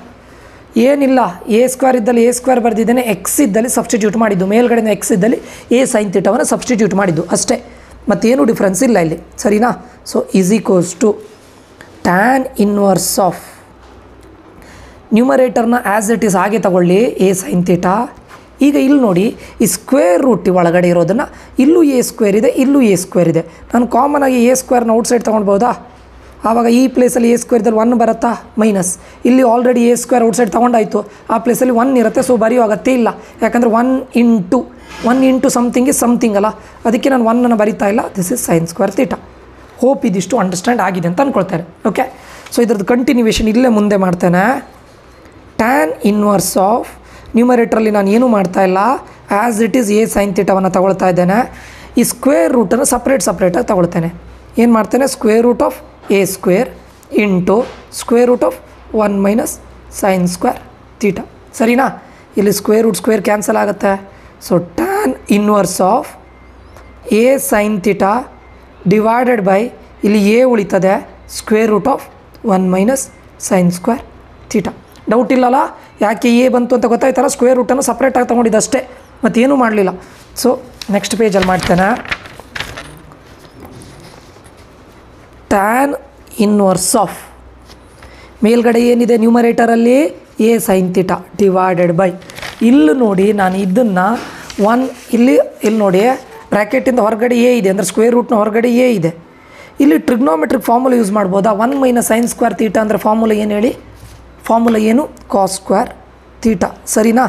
ಏನಿಲ್ಲ, a ಸ್ಕ್ವೇರ್ ಇದ್ದಲ್ಲಿ a ಸ್ಕ್ವೇರ್ ಬರೆದಿದ್ದೇನೆ, x ಇದ್ದಲ್ಲಿ ಸಬ್ಸ್ಟಿಟ್ಯೂಟ್ ಮಾಡಿದ್ದು, ಮೇಲ್ಗಡೆಯಿಂದ x ಇದ್ದಲ್ಲಿ a sin ಥೀಟಾವನ್ನು ಸಬ್ಸ್ಟಿಟ್ಯೂಟ್ ಮಾಡಿದ್ದು ಅಷ್ಟೇ, ಮತ್ತೇನು ಡಿಫ್ರೆನ್ಸ್ ಇಲ್ಲ ಇಲ್ಲಿ, ಸರಿನಾ? So is equals to tan inverse of ನ್ಯೂಮರೇಟರ್ನ ಆ್ಯಸ್ ಇಟ್ ಈಸ್ ಹಾಗೆ ತಗೊಳ್ಳಿ, a sin ಥೀಟಾ. ಈಗ ಇಲ್ಲಿ ನೋಡಿ, ಈ ಸ್ಕ್ವೇರ್ ರೂಟ್ ಒಳಗಡೆ ಇರೋದನ್ನು ಇಲ್ಲೂ a ಸ್ಕ್ವೇರ್ ಇದೆ, ಇಲ್ಲೂ a ಸ್ಕ್ವೇರ್ ಇದೆ. ನಾನು ಕಾಮನ್ ಆಗಿ a ಸ್ಕ್ವೇರ್ನ ಔಟ್ಸೈಡ್ ತೊಗೊಳ್ಬೋದಾ? ಆವಾಗ ಈ ಪ್ಲೇಸಲ್ಲಿ a ಸ್ಕ್ವೇರ್ದಲ್ಲಿ 1 ಬರುತ್ತಾ? ಮೈನಸ್. ಇಲ್ಲಿ ಆಲ್ರೆಡಿ a ಸ್ಕ್ವೇರ್ ಔಟ್ಸೈಡ್ ತೊಗೊಂಡಾಯಿತು, ಆ ಪ್ಲೇಸಲ್ಲಿ 1 ಇರುತ್ತೆ. ಸೊ ಬರೆಯೋ ಅಗತ್ಯ ಇಲ್ಲ, ಯಾಕಂದರೆ 1 ಇಂಟು ಸಮಥಿಂಗ್ ಇಸ್ ಸಮಥಿಂಗ್ ಅಲ್ಲ, ಅದಕ್ಕೆ ನಾನು 1 ಬರಿತಾ ಇಲ್ಲ. This is sign square theta. Hope ಇದಿಷ್ಟು ಅಂಡರ್ಸ್ಟ್ಯಾಂಡ್ ಆಗಿದೆ ಅಂತ ಅಂದ್ಕೊಳ್ತಾರೆ. ಓಕೆ, ಸೊ ಇದ್ರದ್ದು ಕಂಟಿನ್ಯೂವೇಷನ್ ಇಲ್ಲೇ ಮುಂದೆ ಮಾಡ್ತೇನೆ. tan ಇನ್ವರ್ಸ್ ಆಫ್ ನ್ಯೂಮರೇಟ್ರಲ್ಲಿ ನಾನು ಏನೂ ಮಾಡ್ತಾ ಇಲ್ಲ, as it is a sin ಥೀಟಾವನ್ನು ತಗೊಳ್ತಾ ಇದ್ದೇನೆ. ಈ ಸ್ಕ್ವೇರ್ ರೂಟನ್ನು ಸಪ್ರೇಟಾಗಿ ತಗೊಳ್ತೇನೆ. ಏನು ಮಾಡ್ತೇನೆ? Square root of a square into square root of 1 minus sine square theta, ಸರಿನಾ? ಇಲ್ಲಿ ಸ್ಕ್ವೇರ್ ರೂಟ್ ಸ್ಕ್ವೇರ್ ಕ್ಯಾನ್ಸಲ್ ಆಗುತ್ತೆ. So tan inverse of a sin theta divided by ಇಲ್ಲಿ a ಉಳಿತದೆ, square root of 1 minus sine square theta. Doubt ಇಲ್ಲಲ್ಲ? ಯಾಕೆ a ಬಂತು ಅಂತ ಗೊತ್ತಾಯ್ತಲ್ಲ? ಸ್ಕ್ವೇರ್ ರೂಟನ್ನು ಸಪ್ರೇಟಾಗಿ ತೊಗೊಂಡಿದ್ದು ಅಷ್ಟೇ, ಮತ್ತೇನೂ ಮಾಡಲಿಲ್ಲ. ಸೊ ನೆಕ್ಸ್ಟ್ ಪೇಜಲ್ಲಿ ಮಾಡ್ತೇನೆ. tan ಇನ್ವರ್ಸ್ ಆಫ್ ಮೇಲ್ಗಡೆ ಏನಿದೆ ನ್ಯೂಮರೇಟರಲ್ಲಿ a sin theta divided by, ಇಲ್ಲಿ ನೋಡಿ ನಾನು ಇದನ್ನು 1 ಇಲ್ಲಿ ನೋಡಿ ಬ್ರ್ಯಾಕೆಟಿಂದ ಹೊರಗಡೆ a ಇದೆ, ಅಂದರೆ ಸ್ಕ್ವೇರ್ ರೂಟ್ನ ಹೊರಗಡೆ a ಇದೆ. ಇಲ್ಲಿ ಟ್ರಿಗ್ನೋಮೆಟ್ರಿಕ್ ಫಾರ್ಮುಲಾ ಯೂಸ್ ಮಾಡ್ಬೋದಾ? 1 ಮೈನಸ್ ಸೈನ್ ಸ್ಕ್ವೇರ್ ಥೀಟಾ ಅಂದರೆ ಫಾರ್ಮುಲಾ ಏನು ಹೇಳಿ? ಫಾರ್ಮುಲಾ ಏನು? ಕಾಸ್ ಸ್ಕ್ವೇರ್ ಥೀಟಾ, ಸರಿನಾ?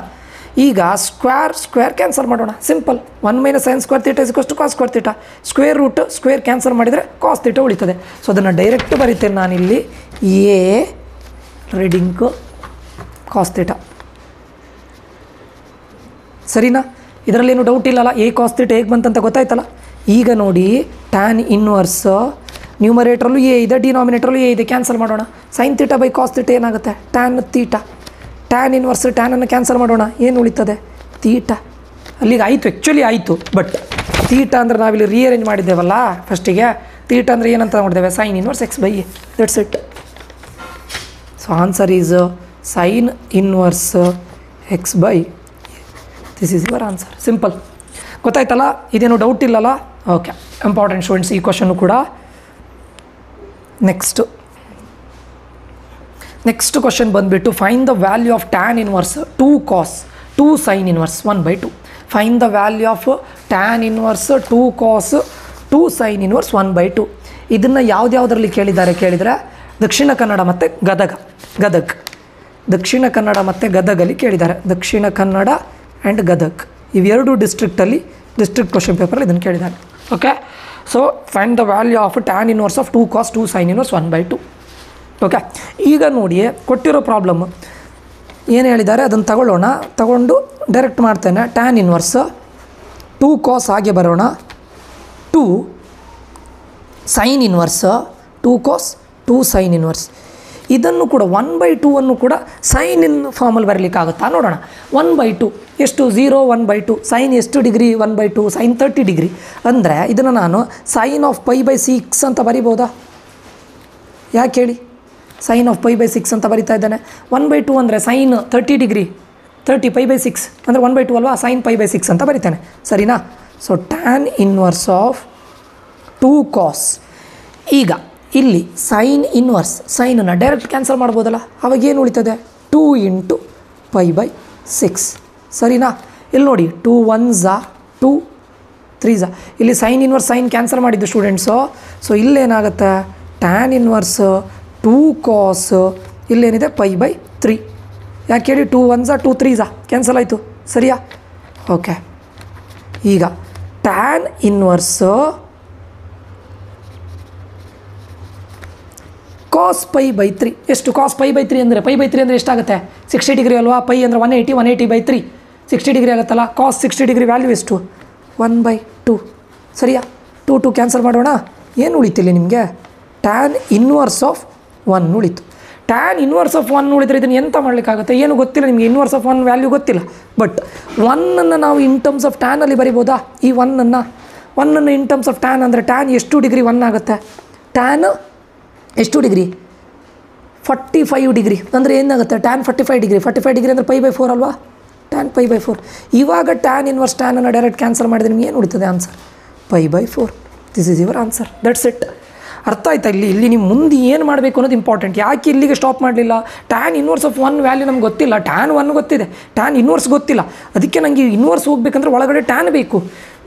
ಈಗ ಸ್ಕ್ವೇರ್ ಕ್ಯಾನ್ಸಲ್ ಮಾಡೋಣ, simple. 1 minus sine square theta is equals to cos square theta. Square root square cancel ಮಾಡಿದರೆ ಕಾಸ್ ಥೀಟಾ ಉಳಿತದೆ. ಸೊ ಅದನ್ನು ಡೈರೆಕ್ಟ್ ಬರೀತೇನೆ ನಾನಿಲ್ಲಿ, a ರೀಡಿಂಗ್ ಕಾಸ್ ಥೀಟಾ, ಸರಿನಾ? ಇದರಲ್ಲೇನು ಡೌಟ್ ಇಲ್ಲಲ್ಲ? a ಕಾಸ್ ಥೀಟಾ ಹೇಗೆ ಬಂತಂತ ಗೊತ್ತಾಯ್ತಲ್ಲ? ಈಗ ನೋಡಿ, tan ಇನ್ವರ್ಸ್ ನ್ಯೂಮರೇಟ್ರಲ್ಲೂ a ಇದೆ, ಡಿನಾಮಿನೇಟ್ರಲ್ಲೂ a ಇದೆ, ಕ್ಯಾನ್ಸಲ್ ಮಾಡೋಣ. Sine theta by cos theta ಏನಾಗುತ್ತೆ? tan theta. tan ಇನ್ವರ್ಸ್ ಟ್ಯಾನನ್ನು ಕ್ಯಾನ್ಸಲ್ ಮಾಡೋಣ, ಏನು ಉಳಿತದೆ? ಥೀಟಾ. ಅಲ್ಲಿಗೆ ಆಯಿತು, ಆ್ಯಕ್ಚುಲಿ ಆಯಿತು. ಬಟ್ ತೀಟ ಅಂದರೆ ನಾವಿಲ್ಲಿ ರೀಅರೇಂಜ್ ಮಾಡಿದ್ದೇವಲ್ಲ ಫಸ್ಟಿಗೆ, ತೀಟ ಅಂದರೆ ಏನಂತ ನೋಡಿದ್ದೇವೆ, sign inverse X by A, that's it. So answer is sign inverse X by A. This is your answer. Simple. ಗೊತ್ತಾಯ್ತಲ್ಲ, ಇದೇನು ಡೌಟ್ ಇಲ್ಲಲ್ಲ? ಓಕೆ, ಇಂಪಾರ್ಟೆಂಟ್ ಸ್ಟೂಡೆಂಟ್ಸ್ ಈ ಕ್ವಶನ್ನು ಕೂಡ. ನೆಕ್ಸ್ಟ್ ಕ್ವಶನ್ ಬಂದುಬಿಟ್ಟು fine the value of tan inverse 2 cos 2 sin inverse 1/2. Fine the value of tan inverse 2 cos 2 sin inverse 1/2. ಇದನ್ನು ಯಾವುದ್ಯಾವುದರಲ್ಲಿ ಕೇಳಿದರೆ ದಕ್ಷಿಣ ಕನ್ನಡ ಮತ್ತು ಗದಗ್ ದಕ್ಷಿಣ ಕನ್ನಡ ಮತ್ತು ಗದಗಲ್ಲಿ ಕೇಳಿದ್ದಾರೆ. ದಕ್ಷಿಣ ಕನ್ನಡ ಆ್ಯಂಡ್ ಗದಗ್ ಇವೆರಡು ಡಿಸ್ಟ್ರಿಕ್ಟ್ ಕ್ವಶನ್ ಪೇಪರಲ್ಲಿ ಇದನ್ನು ಕೇಳಿದ್ದಾರೆ. Okay, so find the value of tan inverse of 2 cos 2 sin inverse 1/2. Okay, ಈಗ ನೋಡಿ ಕೊಟ್ಟಿರೋ ಪ್ರಾಬ್ಲಮ್ ಏನು ಹೇಳಿದ್ದಾರೆ ಅದನ್ನು ತಗೊಂಡು ಡೈರೆಕ್ಟ್ ಮಾಡ್ತೇನೆ. ಟ್ಯಾನ್ ಇನ್ವರ್ಸ್ 2 cos ಹಾಗೆ ಬರೋಣ, 2 sin inverse 2 cos 2 sin inverse. ಇದನ್ನು ಕೂಡ 1/2 ಅನ್ನು ಕೂಡ ಸೈನ್ ಇನ್ ಫಾರ್ಮಲ್ಲಿ ಬರಲಿಕ್ಕಾಗುತ್ತಾ ನೋಡೋಣ. 1/2 ಎಷ್ಟು? 0 1/2. ಸೈನ್ ಎಷ್ಟು ಡಿಗ್ರಿ? 1/2. Sign 30 degree. ಅಂದರೆ ಇದನ್ನು ನಾನು ಸೈನ್ ಆಫ್ π/6 ಅಂತ ಬರಿಬೋದಾ? ಯಾಕೆ ಹೇಳಿ? ಸೈನ್ ಆಫ್ π/6 ಅಂತ ಬರಿತಾ ಇದ್ದಾನೆ. 1/2 ಅಂದರೆ ಸೈನ್ 30 ಡಿಗ್ರಿ, 30 π/6 ಅಂದರೆ 1/2 ಅಲ್ವಾ? ಸೈನ್ π/6 ಅಂತ ಬರಿತಾನೆ, ಸರಿನಾ? So tan inverse of 2 cos. ಈಗ ಇಲ್ಲಿ ಸೈನ್ ಇನ್ವರ್ಸ್, ಸೈನನ್ನು ಡೈರೆಕ್ಟ್ ಕ್ಯಾನ್ಸಲ್ ಮಾಡ್ಬೋದಲ್ಲ, ಅವಾಗ ಏನು ಉಳಿತದೆ? 2 × π/6, ಸರಿನಾ? ಇಲ್ಲಿ ನೋಡಿ 2 1s 2 3s. ಇಲ್ಲಿ ಸೈನ್ ಇನ್ವರ್ಸ್ ಸೈನ್ ಕ್ಯಾನ್ಸಲ್ ಮಾಡಿದ್ದು ಸ್ಟೂಡೆಂಟ್ಸು. ಸೊ ಇಲ್ಲೇನಾಗುತ್ತೆ? ಟ್ಯಾನ್ ಇನ್ವರ್ಸ್ 2 cos ಇಲ್ಲೇನಿದೆ π/3. ಯಾಕೆ ಹೇಳಿ? 2 1s 2 3s ಕ್ಯಾನ್ಸಲ್ ಆಯಿತು, ಸರಿಯಾ? ಓಕೆ, ಈಗ ಟ್ಯಾನ್ ಇನ್ವರ್ಸ್ cos π/3 ಎಷ್ಟು? cos π/3 ಅಂದರೆ π/3 ಅಂದರೆ ಎಷ್ಟಾಗುತ್ತೆ? 60 ಡಿಗ್ರಿ ಅಲ್ವಾ? ಪೈ ಅಂದರೆ 180, 180/3 60 ಡಿಗ್ರಿ ಆಗುತ್ತಲ್ಲ. cos 60 ಡಿಗ್ರಿ ವ್ಯಾಲ್ಯೂ ಎಷ್ಟು? 1/2, ಸರಿಯಾ? 2 ಕ್ಯಾನ್ಸಲ್ ಮಾಡೋಣ. ಏನು ಉಳಿತಿಲ್ಲ ನಿಮಗೆ? ಟ್ಯಾನ್ ಇನ್ವರ್ಸ್ ಆಫ್ 1 ಉಳಿತು. ಟ್ಯಾನ್ ಇನ್ವರ್ಸ್ ಆಫ್ 1 ಉಳಿದರೆ ಇದನ್ನು ಎಂತ ಮಾಡಲಿಕ್ಕಾಗುತ್ತೆ? ಏನು ಗೊತ್ತಿಲ್ಲ ನಿಮಗೆ, ಇನ್ವರ್ಸ್ ಆಫ್ 1 ವ್ಯಾಲ್ಯೂ ಗೊತ್ತಿಲ್ಲ. ಬಟ್ 1ಅನ್ನು ನಾವು ಇನ್ ಟರ್ಮ್ಸ್ ಆಫ್ ಟ್ಯಾನಲ್ಲಿ ಬರಿಬೋದಾ? ಈ 1ಅನ್ನು ಇನ್ ಟರ್ಮ್ಸ್ ಆಫ್ ಟ್ಯಾನ್ ಅಂದರೆ ಟ್ಯಾನ್ ಎಷ್ಟು ಡಿಗ್ರಿ 1 ಆಗುತ್ತೆ? ಟ್ಯಾನ್ ಎಷ್ಟು ಡಿಗ್ರಿ? 45 ಡಿಗ್ರಿ. ಅಂದರೆ ಏನಾಗುತ್ತೆ? Tan 45 degree. 45 ಡಿಗ್ರಿ ಅಂದರೆ π/4 ಅಲ್ವಾ? ಟ್ಯಾನ್ π/4. ಇವಾಗ ಟ್ಯಾನ್ ಇನ್ವರ್ಸ್ ಟ್ಯಾನನ್ನು ಡೈರೆಕ್ಟ್ ಕ್ಯಾನ್ಸಲ್ ಮಾಡಿದರೆ ನಿಮ್ಗೆ ಏನು ಉಳಿತದೆ answer? π/4. This is your answer. That's it. ಅರ್ಥ ಆಯ್ತಾ? ಇಲ್ಲಿ ನೀವು ಮುಂದೆ ಏನು ಮಾಡಬೇಕು ಅನ್ನೋದು ಇಂಪಾರ್ಟೆಂಟ್. ಯಾಕೆ ಇಲ್ಲಿಗೆ ಸ್ಟಾಪ್ ಮಾಡಲಿಲ್ಲ? ಟ್ಯಾನ್ ಇನ್ವರ್ಸ್ ಆಫ್ 1 ವ್ಯಾಲ್ಯೂ ನಮ್ಗೆ ಗೊತ್ತಿಲ್ಲ, ಟ್ಯಾನ್ 1 ಗೊತ್ತಿದೆ, ಟ್ಯಾನ್ ಇನ್ವರ್ಸ್ ಗೊತ್ತಿಲ್ಲ. ಅದಕ್ಕೆ ನನಗೆ ಇನ್ವರ್ಸ್ ಹೋಗ್ಬೇಕಂದ್ರೆ ಒಳಗಡೆ ಟ್ಯಾನ್ ಬೇಕು.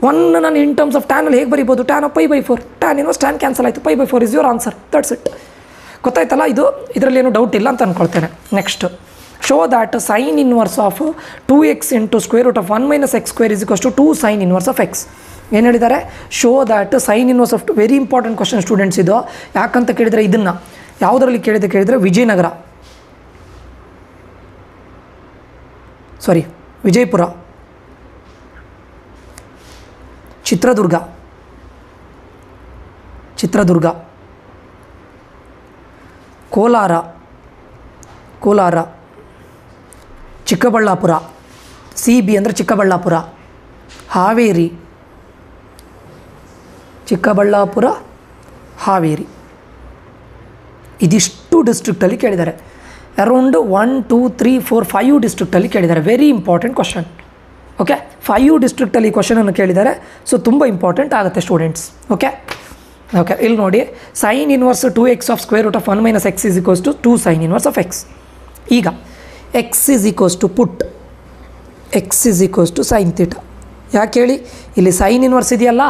1 ನಾನು ಇನ್ ಟರ್ಮ್ಸ್ ಆಫ್ ಟ್ಯಾನಲ್ಲಿ ಹೇಗೆ ಬರಿಬೋದು? Tan of π/4. Tan inverse tan cancel ಆಯಿತು, π/4 ಇಸ್ ಯುವರ್ ಆನ್ಸರ್. That's it. ಗೊತ್ತಾಯ್ತಲ್ಲ? ಇದರಲ್ಲಿ ಏನು ಡೌಟ್ ಇಲ್ಲ ಅಂತ ಅಂದ್ಕೊಳ್ತೇನೆ. Next, show that sine inverse of 2x × √1 - x² = 2 sin inverse of x. ಏನು ಹೇಳಿದ್ದಾರೆ? Show that sine inverse of very important question students ಇದು. ಯಾಕಂತ ಕೇಳಿದರೆ ಇದನ್ನು ಯಾವುದರಲ್ಲಿ ಕೇಳಿದರೆ ವಿಜಯಪುರ, ಚಿತ್ರದುರ್ಗ, ಕೋಲಾರ, ಚಿಕ್ಕಬಳ್ಳಾಪುರ, CB ಅಂದರೆ ಚಿಕ್ಕಬಳ್ಳಾಪುರ, ಹಾವೇರಿ, ಇದಿಷ್ಟು ಡಿಸ್ಟ್ರಿಕ್ಟಲ್ಲಿ ಕೇಳಿದ್ದಾರೆ. ಅರೌಂಡ್ 1 2 3 4 5 ಡಿಸ್ಟ್ರಿಕ್ಟಲ್ಲಿ ಕೇಳಿದ್ದಾರೆ. Very important question. ಓಕೆ, 5 ಡಿಸ್ಟ್ರಿಕ್ಟಲ್ಲಿ ಕ್ವಶನನ್ನು ಕೇಳಿದ್ದಾರೆ. ಸೊ ತುಂಬ ಇಂಪಾರ್ಟೆಂಟ್ ಆಗುತ್ತೆ ಸ್ಟೂಡೆಂಟ್ಸ್. ಓಕೆ, ಇಲ್ಲಿ ನೋಡಿ sine inverse 2x of √1 - x = 2 sin inverse of x. ಈಗ x ಪುಟ್ x sin θ. ಯಾಕೆ ಹೇಳಿ? ಇಲ್ಲಿ ಸೈನ್ ಇನ್ವರ್ಸ್ ಇದೆಯಲ್ಲ,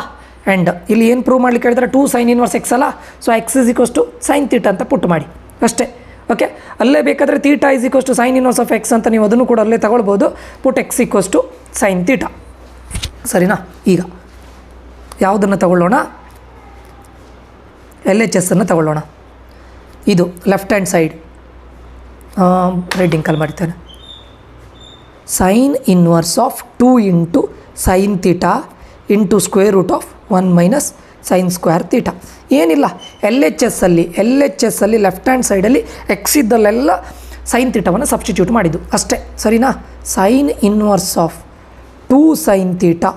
ಆ್ಯಂಡ್ ಇಲ್ಲಿ ಏನು ಪ್ರೂವ್ ಮಾಡ್ಲಿಕ್ಕೆ ಹೇಳಿದ್ರೆ 2 sin ಇನ್ವರ್ಸ್ x ಅಲ್ಲ. ಸೊ x sin θ ಅಂತ ಪುಟ್ ಮಾಡಿ ಅಷ್ಟೇ. ಓಕೆ, ಅಲ್ಲೇ ಬೇಕಾದರೆ θ sin ಇನ್ವರ್ಸ್ ಆಫ್ x ಅಂತ ನೀವು ಅದನ್ನು ಕೂಡ ಅಲ್ಲೇ ತಗೊಳ್ಬೋದು. ಪುಟ್ x sin θ, ಸರಿನಾ? ಈಗ ಯಾವುದನ್ನು ತಗೊಳ್ಳೋಣ? LHS ಅನ್ನು ತಗೊಳ್ಳೋಣ. ಇದು ಲೆಫ್ಟ್ ಹ್ಯಾಂಡ್ ಸೈಡ್ ರೆಡ್ ಇಂಕಲ್ಲಿ ಮಾಡ್ತೇನೆ. Sign inverse of 2 × sin θ × √1 - sin²θ. ಏನಿಲ್ಲ, LHS ಅಲ್ಲಿ ಲೆಫ್ಟ್ ಹ್ಯಾಂಡ್ ಸೈಡಲ್ಲಿ x ಇದ್ದಲ್ಲೆಲ್ಲ sin θವನ್ನು ಸಬ್ಸ್ಟಿಟ್ಯೂಟ್ ಮಾಡಿದ್ದು ಅಷ್ಟೇ, ಸರಿನಾ? Sine inverse of 2 2 sin theta.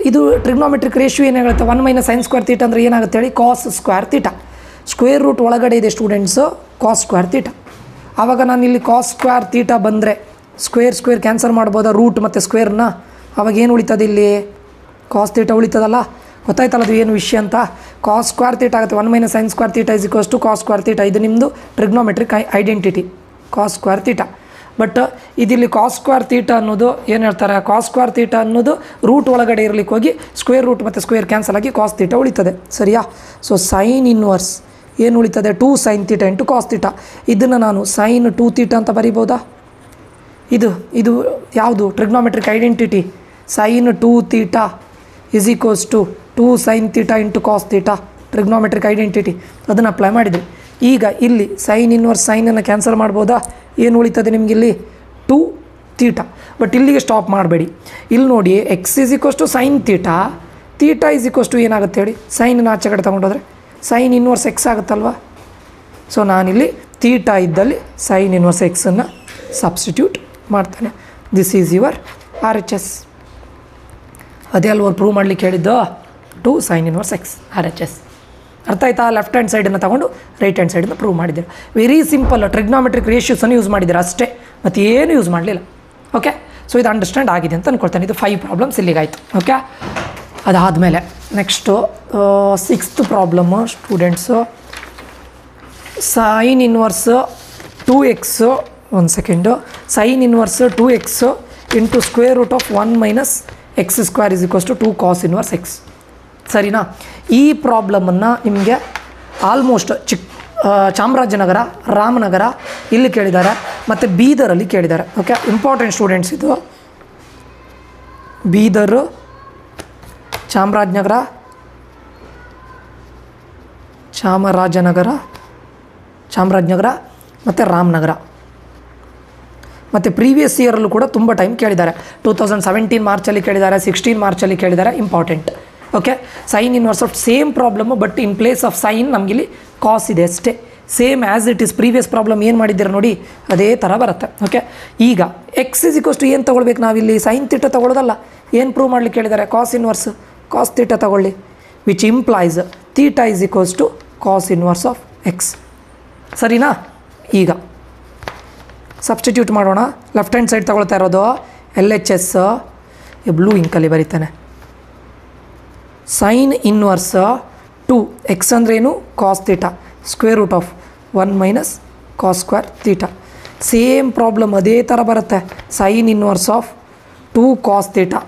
ಇದು ಟ್ರಿಗ್ನೋಮೆಟ್ರಿಕ್ ರೇಷಿಯೋ ಏನಾಗುತ್ತೆ, 1 ಮೈನಸ್ ಸೈನ್ ಸ್ಕ್ವೇರ್ ಥೀಟಾ ಅಂದರೆ ಏನಾಗುತ್ತೆ ಹೇಳಿ, cos square theta. Square root ಒಳಗಡೆ ಇದೆ ಸ್ಟೂಡೆಂಟ್ಸು ಕಾಸ್ ಸ್ಕ್ವೇರ್ ಥೀಟಾ. ಆವಾಗ ನಾನು ಇಲ್ಲಿ ಕಾಸ್ ಸ್ಕ್ವೇರ್ ಥೀಟಾ ಬಂದರೆ ಸ್ಕ್ವೇರ್ ಕ್ಯಾನ್ಸಲ್ ಮಾಡ್ಬೋದಾ, ರೂಟ್ ಮತ್ತು ಸ್ಕ್ವೇರ್ನ. ಆವಾಗ ಏನು ಉಳಿತದೆ ಇಲ್ಲಿ, ಕಾಸ್ ಥೀಟಾ ಉಳಿತದಲ್ಲ. ಗೊತ್ತಾಯ್ತಲ್ಲ ಅದು ಏನು ವಿಷಯ ಅಂತ. ಕಾಸ್ ಸ್ಕ್ವೇರ್ ಥೀಟಾ ಆಗುತ್ತೆ, 1 minus sine square theta is equals to cos square theta. ಇದು ನಿಮ್ಮದು trigonometric identity cos square theta. But ಇದಿಲ್ಲಿ ಕಾಸ್ ಸ್ಕ್ವೇರ್ ಥೀಟಾ ಅನ್ನೋದು ಏನು ಹೇಳ್ತಾರೆ, ಕಾಸ್ ಸ್ಕ್ವೇರ್ ಥೀಟಾ ಅನ್ನೋದು ರೂಟ್ ಒಳಗಡೆ ಇರಲಿಕ್ಕೆ ಹೋಗಿ ಸ್ಕ್ವೇರ್ ರೂಟ್ ಮತ್ತು ಸ್ಕ್ವೇರ್ ಕ್ಯಾನ್ಸಲ್ ಆಗಿ ಕಾಸ್ ಥೀಟಾ ಉಳಿತದೆ, ಸರಿಯಾ. ಸೊ ಸೈನ್ ಇನ್ವರ್ಸ್ ಏನು ಉಳಿತದೆ, 2 sin theta into cos theta. ಇದನ್ನು ನಾನು ಸೈನ್ 2 ಥೀಟಾ ಅಂತ ಬರಿಬೋದಾ. ಇದು ಯಾವುದು trigonometric identity, sine 2 theta is equals to 2 sin theta into cos theta, trigonometric identity. ಅದನ್ನು ಅಪ್ಲೈ ಮಾಡಿದ್ವಿ. ಈಗ ಇಲ್ಲಿ ಸೈನ್ ಇನ್ವರ್ಸ್ ಸೈನನ್ನು ಕ್ಯಾನ್ಸಲ್ ಮಾಡ್ಬೋದಾ, ಏನು ಉಳಿತದೆ ನಿಮಗೆ ಇಲ್ಲಿ 2 ಥೀಟಾ. ಬಟ್ ಇಲ್ಲಿಗೆ ಸ್ಟಾಪ್ ಮಾಡಬೇಡಿ. ಇಲ್ಲಿ ನೋಡಿ x is equals to sine theta, theta is equals to ಏನಾಗುತ್ತೆ ಹೇಳಿ, ಸೈನನ್ನು ಆಚೆ ಕಡೆ ತೊಗೊಂಡೋದ್ರೆ ಸೈನ್ ಇನ್ವರ್ಸ್ ಎಕ್ಸ್ ಆಗುತ್ತಲ್ವ. ಸೊ ನಾನಿಲ್ಲಿ ಥೀಟಾ ಇದ್ದಲ್ಲಿ ಸೈನ್ ಇನ್ವರ್ಸ್ ಎಕ್ಸನ್ನು ಸಬ್ಸ್ಟಿಟ್ಯೂಟ್ ಮಾಡ್ತಾನೆ. This is your RHS. ಅದೇ ಅಲ್ವ ಪ್ರೂವ್ ಮಾಡಲಿಕ್ಕೆ ಹೇಳಿದ್ದು, 2 sin ಇನ್ವರ್ಸ್ ಎಕ್ಸ್ RHS. ಅರ್ಥ ಆಯ್ತಾ. ಲೆಫ್ಟ್ ಹ್ಯಾಂಡ್ ಸೈಡನ್ನು ತೊಗೊಂಡು ರೈಟ್ ಹ್ಯಾಂಡ್ ಸೈಡನ್ನು ಪ್ರೂವ್ ಮಾಡಿದ್ದೀರಾ. ವೆರಿ ಸಿಂಪಲ್, ಟ್ರಿಗ್ನೋಮೆಟ್ರಿಕ್ ರೇಷಿಯೋಸನ್ನು ಯೂಸ್ ಮಾಡಿದ್ದೀರಾ ಅಷ್ಟೇ, ಮತ್ತು ಏನು ಯೂಸ್ ಮಾಡಲಿಲ್ಲ. ಓಕೆ, ಸೊ ಇದು ಅಂಡರ್ಸ್ಟ್ಯಾಂಡ್ ಆಗಿದೆ ಅಂತ ಅಂದ್ಕೊಳ್ತಾನೆ. ಇದು 5 ಪ್ರಾಬ್ಲಮ್ಸ್ ಇಲ್ಲಿಗಾಯಿತು. ಓಕೆ, ಅದಾದಮೇಲೆ next 6th problem students, sine inverse 2x, ಒಂದು second, sine inverse 2x into square root of 1 minus x square is equals to 2 cos inverse x. ಸರಿನಾ. ಈ ಪ್ರಾಬ್ಲಮನ್ನು ನಿಮಗೆ ಆಲ್ಮೋಸ್ಟ್ ಚಾಮರಾಜನಗರ, ರಾಮನಗರ ಇಲ್ಲಿ ಕೇಳಿದ್ದಾರೆ, ಮತ್ತು ಬೀದರಲ್ಲಿ ಕೇಳಿದ್ದಾರೆ. ಓಕೆ, ಇಂಪಾರ್ಟೆಂಟ್ ಸ್ಟೂಡೆಂಟ್ಸ್ ಇದು. ಬೀದರು, ಚಾಮರಾಜನಗರ ಮತ್ತು ರಾಮನಗರ. ಮತ್ತು ಪ್ರೀವಿಯಸ್ ಇಯರಲ್ಲೂ ಕೂಡ ತುಂಬ ಟೈಮ್ ಕೇಳಿದ್ದಾರೆ. 2017 ಮಾರ್ಚಲ್ಲಿ ಕೇಳಿದ್ದಾರೆ, 16 ಮಾರ್ಚಲ್ಲಿ ಕೇಳಿದ್ದಾರೆ. Important. Okay, sign inverse of same problem, but in place of sine ನಮಗಿಲ್ಲಿ ಕಾಸ್ ಇದೆ ಅಷ್ಟೇ. Same as it is previous problem ಏನು ಮಾಡಿದ್ದೀರ ನೋಡಿ ಅದೇ ಥರ ಬರುತ್ತೆ. ಓಕೆ, ಈಗ ಎಕ್ಸ್ ಇಸ್ ಈಕ್ವಲ್ಸ್ ಟು ಏನು ತೊಗೊಳ್ಬೇಕು ನಾವಿಲ್ಲಿ, ಸೈನ್ ಥೀಟಾ ತೊಗೊಳ್ಳೋದಲ್ಲ. ಏನು ಪ್ರೂವ್ ಮಾಡಲಿಕ್ಕೆ ಹೇಳಿದ್ದಾರೆ, ಕಾಸ್ ಇನ್ವರ್ಸ್ ಕಾಸ್ ಥೀಟಾ ತೊಗೊಳ್ಳಿ, which implies theta is equals to cos inverse of x. ಸರಿನಾ. ಈಗ ಸಬ್ಸ್ಟಿಟ್ಯೂಟ್ ಮಾಡೋಣ. ಲೆಫ್ಟ್ ಹ್ಯಾಂಡ್ ಸೈಡ್ ತೊಗೊಳ್ತಾ ಇರೋದು LHS, ಬ್ಲೂ ಇಂಕಲ್ಲಿ ಬರೀತಾನೆ. ಸೈನ್ ಇನ್ವರ್ಸ್ 2 ಎಕ್ಸ್ ಅಂದ್ರೇನು, cos theta, square root of 1 minus cos square theta. Same problem ಅದೇ ಥರ ಬರುತ್ತೆ. Sine inverse of 2 cos theta,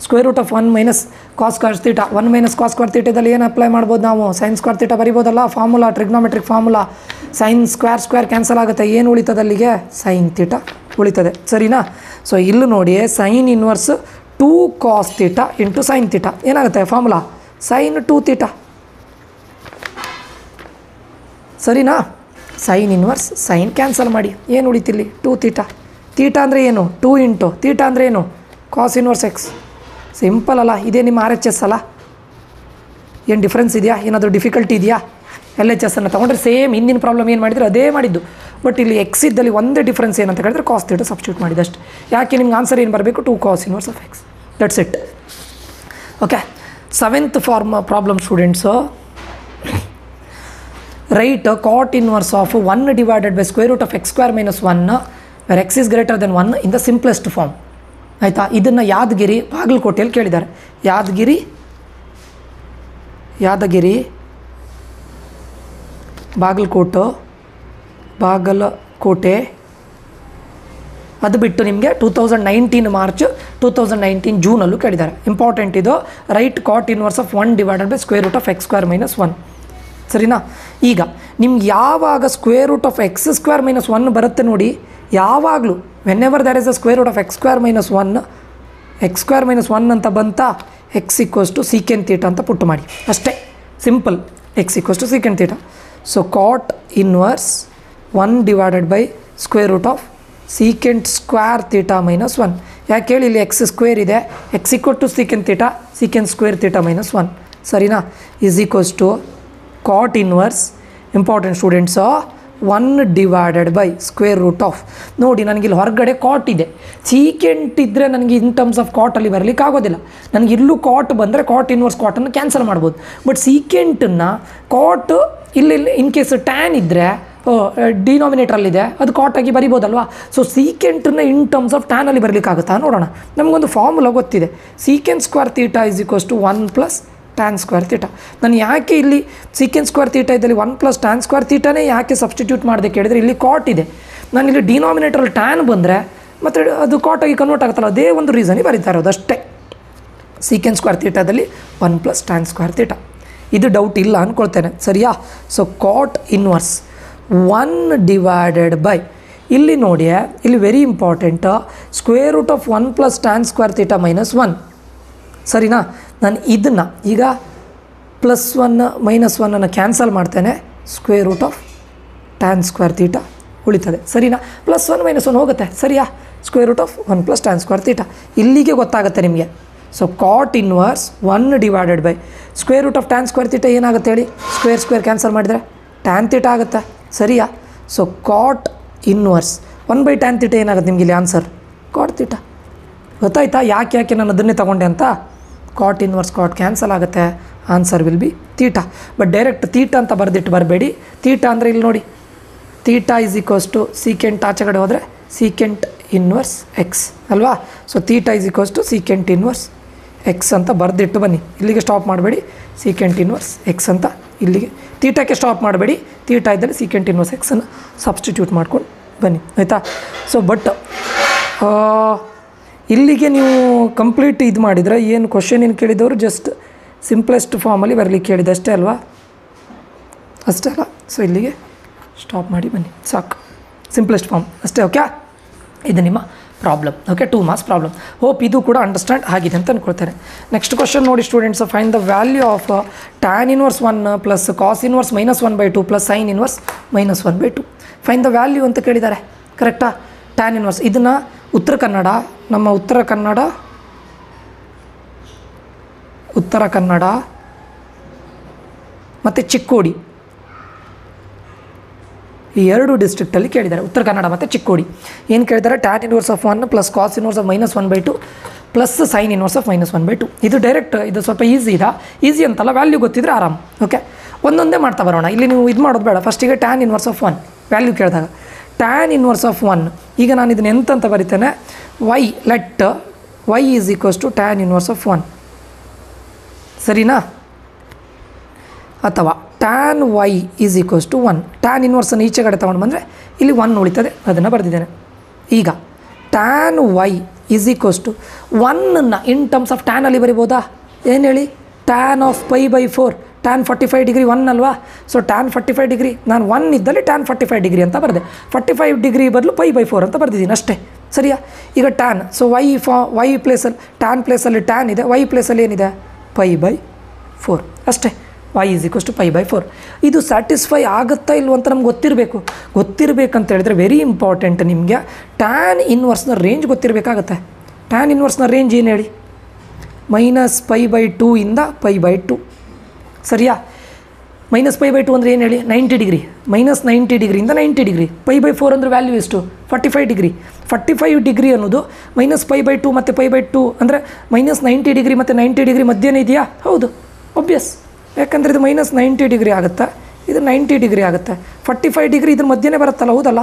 square root of 1 minus cos square theta. 1 minus cos square ಥೀಟಾದಲ್ಲಿ ಏನು apply ಮಾಡ್ಬೋದು ನಾವು, sine square theta ಬರಿಬೋದಲ್ಲ. Formula, trigonometric formula. Sine square cancel ಆಗುತ್ತೆ, ಏನು ಉಳಿತದೆ ಅಲ್ಲಿಗೆ, ಸೈನ್ ಥೀಟಾ ಉಳಿತದೆ. ಸರಿನಾ. ಸೊ ಇಲ್ಲಿ ನೋಡಿ sine inverse 2 cos theta into sine theta ಏನಾಗುತ್ತೆ, ಫಾರ್ಮುಲಾ ಸೈನ್ 2 ಥೀಟಾ. ಸರಿನಾ. ಸೈನ್ ಇನ್ವರ್ಸ್ ಸೈನ್ ಕ್ಯಾನ್ಸಲ್ ಮಾಡಿ, ಏನು ಉಳಿತಿಲ್ಲಿ 2 ಥೀಟಾ. ಥೀಟಾ ಅಂದರೆ ಏನು, 2 ಇಂಟು ಥೀಟಾ ಅಂದರೆ ಏನು, ಕಾಸ್ ಇನ್ವರ್ಸ್ ಎಕ್ಸ್. ಸಿಂಪಲ್ ಅಲ್ಲ. ಇದೇ ನಿಮ್ಮ RHS ಅಲ್ಲ. ಏನು ಡಿಫ್ರೆನ್ಸ್ ಇದೆಯಾ, ಏನಾದರೂ ಡಿಫಿಕಲ್ಟಿ ಇದೆಯಾ. LHS ಅನ್ನು ತೊಗೊಂಡ್ರೆ ಸೇಮ್ ಹಿಂದಿನ ಪ್ರಾಬ್ಲಮ್ ಏನು ಮಾಡಿದರೆ ಅದೇ ಮಾಡಿದ್ದು. ಬಟ್ ಇಲ್ಲಿ ಎಕ್ಸ್ ಇದ್ದಲ್ಲಿ ಒಂದೇ ಡಿಫ್ರೆನ್ಸ್ ಏನಂತ ಹೇಳಿದ್ರೆ ಕಾಸ್ ಥೀಟಾ ಸಬ್ಸ್ಟಿಟ್ಯೂಟ್ ಮಾಡಿದಷ್ಟು. ಯಾಕೆ ನಿಮ್ಗೆ ಆನ್ಸರ್ ಏನು ಬರಬೇಕು, 2 cos inverse of x. That's it. Okay, 7th problem students, write cot inverse of 1 divided by square root of x square minus 1 where x is greater than 1 in the simplest form. ಆಯಿತಾ. ಇದನ್ನು ಯಾದಗಿರಿ, ಬಾಗಲಕೋಟೆಯಲ್ಲಿ ಕೇಳಿದ್ದಾರೆ. ಯಾದಗಿರಿ, ಬಾಗಲಕೋಟೆ. ಅದು ಬಿಟ್ಟು ನಿಮಗೆ 2019 March, 2019 ಜೂನಲ್ಲೂ ಕೇಳಿದ್ದಾರೆ. Important ಇದು. Write cot inverse of 1 divided by square root of x square minus 1. ಸರಿನಾ. ಈಗ ನಿಮ್ಗೆ ಯಾವಾಗ square root of x square minus 1 ಬರುತ್ತೆ ನೋಡಿ, ಯಾವಾಗಲೂ whenever there is a square root of x square minus 1, x square minus 1 ಅಂತ ಬಂತಾ, x equals to secant theta ಅಂತ ಪುಟ್ಟು ಮಾಡಿ ಅಷ್ಟೇ. Simple. X equals to secant theta. So cot inverse 1 divided by square root of secant square theta minus 1. ಯಾಕೆ ಹೇಳಿ, ಇಲ್ಲಿ x square ಇದೆ, x equal to secant theta, secant square theta minus 1. ಸರಿನಾ. Is equals to cot inverse, important students, 1/√. ನೋಡಿ ನನಗಿಲ್ಲಿ ಹೊರಗಡೆ ಕಾಟ್ ಇದೆ, secant ಇದ್ದರೆ ನನಗೆ ಇನ್ ಟರ್ಮ್ಸ್ ಆಫ್ ಕಾಟಲ್ಲಿ ಬರಲಿಕ್ಕೆ ಆಗೋದಿಲ್ಲ. ನನಗೆ ಇಲ್ಲೂ ಕಾಟ್ ಬಂದರೆ ಕಾಟ್ ಇನ್ವರ್ಸ್ ಕಾಟನ್ನು ಕ್ಯಾನ್ಸಲ್ ಮಾಡ್ಬೋದು. ಬಟ್ ಸೀಕೆಂಟನ್ನು ಕಾಟ್ ಇಲ್ಲಿ ಇನ್ ಕೇಸ್ ಟ್ಯಾನ್ ಇದ್ದರೆ ಡಿನಾಮಿನೇಟ್ರಲ್ಲಿದೆ, ಅದು ಕಾಟಾಗಿ ಬರಿಬೋದಲ್ವಾ. ಸೊ ಸೀಕೆಂಟನ್ನು ಇನ್ ಟರ್ಮ್ಸ್ ಆಫ್ ಟ್ಯಾನಲ್ಲಿ ಬರಲಿಕ್ಕಾಗುತ್ತಾ ನೋಡೋಣ. ನಮಗೊಂದು ಫಾರ್ಮುಲಾ ಗೊತ್ತಿದೆ, secant square theta is equals to 1 + tan square theta. ನಾನು ಯಾಕೆ ಇಲ್ಲಿ ಸೀಕೆಂಟ್ ಸ್ಕ್ವೇರ್ ಥೀಟಾ ಇದ್ದಲ್ಲಿ 1 + tan ಸ್ಕ್ವೇರ್ ಥೀಟಾನೇ ಯಾಕೆ ಸಬ್ಸ್ಟಿಟ್ಯೂಟ್ ಮಾಡಿದೆ ಕೇಳಿದರೆ, ಇಲ್ಲಿ ಕಾಟ್ ಇದೆ, ನಾನು ಇಲ್ಲಿ ಡಿನಾಮಿನೇಟ್ರಲ್ಲಿ ಟ್ಯಾನ್ ಬಂದರೆ ಮತ್ತು ಅದು ಕಾಟಾಗಿ ಕನ್ವರ್ಟ್ ಆಗುತ್ತಲ್ಲ, ಅದೇ ಒಂದು ರೀಸನಿಗೆ ಬರೀತಾ ಇರೋದು ಅಷ್ಟೇ. ಸೀಕೆಂಟ್ ಸ್ಕ್ವೇರ್ ಥೀಟಾದಲ್ಲಿ 1 + tan ಸ್ಕ್ವೇರ್ ಥೀಟಾ, ಇದು ಡೌಟ್ ಇಲ್ಲ ಅಂದ್ಕೊಳ್ತೇನೆ, ಸರಿಯಾ. ಸೊ ಕಾಟ್ ಇನ್ವರ್ಸ್ 1/, ಇಲ್ಲಿ ನೋಡಿ, ಇಲ್ಲಿ very important, √1 + tan square theta -1, ಸರಿನಾ. ನಾನು ಇದನ್ನು ಈಗ +1 -1 ಕ್ಯಾನ್ಸಲ್ ಮಾಡ್ತೇನೆ, √of tan ಸ್ಕ್ವೇರ್ ಥೀಟಾ ಉಳಿತದೆ, ಸರಿನಾ. +1 -1 ಹೋಗುತ್ತೆ, ಸರಿಯಾ. √of 1 + tan ಸ್ಕ್ವೇರ್ ಥೀಟಾ ಇಲ್ಲಿಗೆ ಗೊತ್ತಾಗುತ್ತೆ ನಿಮಗೆ. So cot inverse 1/, √of tan square theta ಏನಾಗುತ್ತೆ ಹೇಳಿ, ಸ್ಕ್ವೇರ್ ಕ್ಯಾನ್ಸಲ್ ಮಾಡಿದರೆ tan ಥೀಟಾ ಆಗುತ್ತೆ, ಸರಿಯಾ. So cot inverse 1/tan theta ಏನಾಗುತ್ತೆ ನಿಮಗೆ ಇಲ್ಲಿ ಆನ್ಸರ್ ಕಾಟ್ ಥೀಟಾ. ಗೊತ್ತಾಯ್ತಾ ಯಾಕೆ ನಾನು ಅದನ್ನೇ ತೊಗೊಂಡೆ ಅಂತ. ಕಾಟ್ ಇನ್ವರ್ಸ್ ಕಾಟ್ ಕ್ಯಾನ್ಸಲ್ ಆಗುತ್ತೆ, answer will be theta. But direct theta ಅಂತ ಬರೆದಿಟ್ಟು ಬರಬೇಡಿ. ಥೀಟಾ ಅಂದರೆ ಇಲ್ಲಿ ನೋಡಿ, theta is equals to secant ಆಚೆಗಡೆ ಹೋದರೆ ಸೀಕೆಂಟ್ ಇನ್ವರ್ಸ್ ಎಕ್ಸ್ ಅಲ್ವಾ. So theta is equals to secant inverse x ಅಂತ ಬರೆದಿಟ್ಟು ಬನ್ನಿ. ಇಲ್ಲಿಗೆ ಸ್ಟಾಪ್ ಮಾಡಬೇಡಿ, ಸೀಕೆಂಟ್ ಇನ್ವರ್ಸ್ ಎಕ್ಸ್ ಅಂತ ಇಲ್ಲಿಗೆ, ಥೀಟಾಕ್ಕೆ ಸ್ಟಾಪ್ ಮಾಡಬೇಡಿ, ಥೀಟಾ ಇದ್ದಲ್ಲಿ ಸೀಕೆಂಟ್ ಇನ್ವರ್ಸ್ ಎಕ್ಸನ್ನು ಸಬ್ಸ್ಟಿಟ್ಯೂಟ್ ಮಾಡ್ಕೊಂಡು ಬನ್ನಿ, ಆಯಿತಾ. ಸೊ ಬಟ್ ಇಲ್ಲಿಗೆ ನೀವು ಕಂಪ್ಲೀಟ್ ಇದು ಮಾಡಿದರೆ ಏನು ಕ್ವಶನ್ ಏನು ಕೇಳಿದವರು ಜಸ್ಟ್ ಸಿಂಪ್ಲೆಸ್ಟ್ ಫಾರ್ಮಲ್ಲಿ ಬರಲಿಕ್ಕೆ ಕೇಳಿದೆ ಅಷ್ಟೇ ಅಲ್ವಾ, ಅಷ್ಟೇ ಅಲ್ಲ. ಸೊ ಇಲ್ಲಿಗೆ ಸ್ಟಾಪ್ ಮಾಡಿ ಬನ್ನಿ ಸಾಕು, ಸಿಂಪ್ಲೆಸ್ಟ್ ಫಾರ್ಮ್ ಅಷ್ಟೇ. ಓಕೆ, ಇದು ನಿಮ್ಮ problem. Okay, 2 marks problem. Hope ಇದು ಕೂಡ ಅಂಡರ್ಸ್ಟ್ಯಾಂಡ್ ಆಗಿದೆ ಅಂತ ಅಂದ್ಕೊಳ್ತೇನೆ. ನೆಕ್ಸ್ಟ್ ಕ್ವಶನ್ ನೋಡಿ students, find the value of tan inverse 1 + cos inverse -1/2 + sin inverse -1/2. Find the value ಅಂತ ಕೇಳಿದ್ದಾರೆ, ಕರೆಕ್ಟಾ. tan ಇನ್ವರ್ಸ್ ಇದನ್ನು ಉತ್ತರ ಕನ್ನಡ, ನಮ್ಮ ಉತ್ತರ ಕನ್ನಡ ಮತ್ತು ಚಿಕ್ಕೋಡಿ ಈ 2 ಡಿಸ್ಟ್ರಿಕ್ಟಲ್ಲಿ ಕೇಳಿದ್ದಾರೆ. ಉತ್ತರ ಕನ್ನಡ ಮತ್ತು ಚಿಕ್ಕೋಡಿ ಏನು ಕೇಳಿದ್ದಾರೆ, tan inverse of 1 + cos inverse of -1/2 + sin inverse of -1/2. ಇದು ಡೈರೆಕ್ಟ್, ಇದು ಸ್ವಲ್ಪ ಈಸಿ ಅಂತಲ್ಲ, ವ್ಯಾಲ್ಯೂ ಗೊತ್ತಿದ್ರೆ ಆರಾಮ್. ಓಕೆ, ಒಂದೊಂದೇ ಮಾಡ್ತಾ ಬರೋಣ. ಇಲ್ಲಿ ನೀವು ಇದು ಮಾಡೋದು ಬೇಡ. ಫಸ್ಟಿಗೆ tan ಇನ್ವರ್ಸ್ ಆಫ್ 1 ವ್ಯಾಲ್ಯೂ ಕೇಳಿದಾಗ tan ಇನ್ವರ್ಸ್ ಆಫ್ 1, ಈಗ ನಾನು ಇದನ್ನು ಎಂತ ಬರಿತೇನೆ, let y is equals to tan inverse of 1, ಸರಿನಾ. ಅಥವಾ tan y is equals to 1. tan ಇನ್ವರ್ಸನ್ನು ಈಚೆ ಕಡೆ ತೊಗೊಂಡು ಬಂದರೆ ಇಲ್ಲಿ 1 ಉಳಿತದೆ, ಅದನ್ನು ಬರೆದಿದ್ದೇನೆ. ಈಗ tan y is equals to 1ನ್ನು ಇನ್ ಟರ್ಮ್ಸ್ ಆಫ್ ಟ್ಯಾನಲ್ಲಿ ಬರಿಬೋದಾ, ಏನು ಹೇಳಿ, tan ಆಫ್ π/4, tan 45 ಡಿಗ್ರಿ 1 ಅಲ್ವಾ. ಸೊ tan 45 ಡಿಗ್ರಿ ನಾನು 1 ಇದ್ದಲ್ಲಿ tan 45 ಡಿಗ್ರಿ ಅಂತ ಬರೆದೆ, 45 ಡಿಗ್ರಿ ಬದಲು π/4 ಅಂತ ಬರೆದಿದ್ದೀನಿ ಅಷ್ಟೇ, ಸರಿಯಾ. ಈಗ tan, ಸೊ y ಪ್ಲೇಸಲ್ಲಿ tan ಪ್ಲೇಸಲ್ಲಿ tan ಇದೆ, y ಪ್ಲೇಸಲ್ಲಿ ಏನಿದೆ π/4 ಅಷ್ಟೇ. y is equals to π/4. ಇದು ಸ್ಯಾಟಿಸ್ಫೈ ಆಗುತ್ತಾ ಇಲ್ವ ಅಂತ ನಮ್ಗೆ ಗೊತ್ತಿರಬೇಕಂತ ಹೇಳಿದ್ರೆ ವೆರಿ ಇಂಪಾರ್ಟೆಂಟ್, ನಿಮಗೆ tan ಇನ್ವರ್ಸ್ನ ರೇಂಜ್ ಗೊತ್ತಿರಬೇಕಾಗತ್ತೆ. tan ಇನ್ವರ್ಸ್ನ ರೇಂಜ್ ಏನು ಹೇಳಿ, -π/2 ಇಂದ π/2, ಸರಿಯಾ. -π/2 ಅಂದರೆ ಏನು ಹೇಳಿ, 90 ಡಿಗ್ರಿ, -90 ಡಿಗ್ರಿಯಿಂದ 90 ಡಿಗ್ರಿ. π/4 ಅಂದರೆ ವ್ಯಾಲ್ಯೂ ಎಷ್ಟು, 45 ಡಿಗ್ರಿ. 45 ಡಿಗ್ರಿ ಅನ್ನೋದು -π/2 ಮತ್ತು π/2 ಅಂದರೆ -90 ಡಿಗ್ರಿ ಮತ್ತು 90 ಡಿಗ್ರಿ ಮಧ್ಯನೇ ಇದೆಯಾ, ಹೌದು, ಒಬ್ವಿಯಸ್. ಯಾಕಂದರೆ ಇದು -90 ಡಿಗ್ರಿ ಆಗುತ್ತೆ, ಇದು 90 ಡಿಗ್ರಿ ಆಗುತ್ತೆ. 45 ಡಿಗ್ರಿ ಇದ್ರ ಮಧ್ಯನೇ ಬರುತ್ತಲ್ಲ, ಹೌದಲ್ಲ,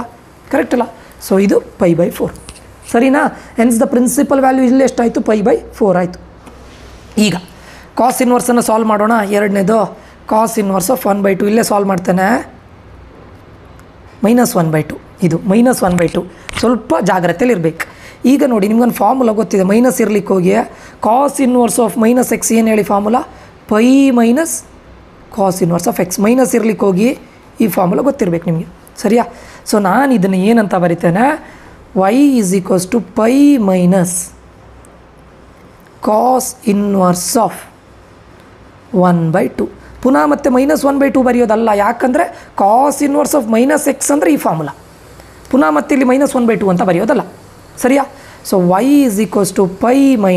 ಕರೆಕ್ಟ್ ಅಲ್ಲ. ಸೊ ಇದು π/4, ಸರಿನಾ. ಹೆನ್ಸ್ ದ ಪ್ರಿನ್ಸಿಪಲ್ ವ್ಯಾಲ್ಯೂ ಇಲ್ಲಿ ಎಷ್ಟಾಯಿತು, π/4 ಆಯಿತು. ಈಗ ಕಾಸ್ ಇನ್ವರ್ಸನ್ನು ಸಾಲ್ವ್ ಮಾಡೋಣ. ಎರಡನೇದು ಕಾಸ್ ಇನ್ವರ್ಸ್ ಆಫ್ 1/2, ಇಲ್ಲೇ ಸಾಲ್ವ್ ಮಾಡ್ತೇನೆ. -1/2, ಇದು -1/2, ಸ್ವಲ್ಪ ಜಾಗ್ರತೆಯಲ್ಲಿರಬೇಕು. ಈಗ ನೋಡಿ ನಿಮ್ಗೊಂದು ಫಾರ್ಮುಲಾ ಗೊತ್ತಿದೆ, ಮೈನಸ್ ಇರ್ಲಿಕ್ಕೆ ಹೋಗಿ ಕಾಸ್ ಇನ್ವರ್ಸ್ ಆಫ್ -x ಏನು ಹೇಳಿ formula, π - cos inverse of x. Minus ಇರ್ಲಿಕ್ಕೆ ಹೋಗಿ ಈ ಫಾರ್ಮುಲಾ ಗೊತ್ತಿರಬೇಕು ನಿಮಗೆ, ಸರಿಯಾ. ಸೊ ನಾನು ಇದನ್ನು ಏನಂತ ಬರಿತೇನೆ, y is equals to π - cos inverse of 1/2. ಪುನಃ ಮತ್ತೆ -1/2 ಬರೆಯೋದಲ್ಲ, ಯಾಕಂದರೆ ಕಾಸ್ ಇನ್ವರ್ಸ್ ಆಫ್ -x ಅಂದರೆ ಈ ಫಾರ್ಮುಲಾ, ಪುನಃ ಮತ್ತೆ ಇಲ್ಲಿ -1/2 ಅಂತ ಬರೆಯೋದಲ್ಲ, ಸರಿಯಾ. So y is equals to π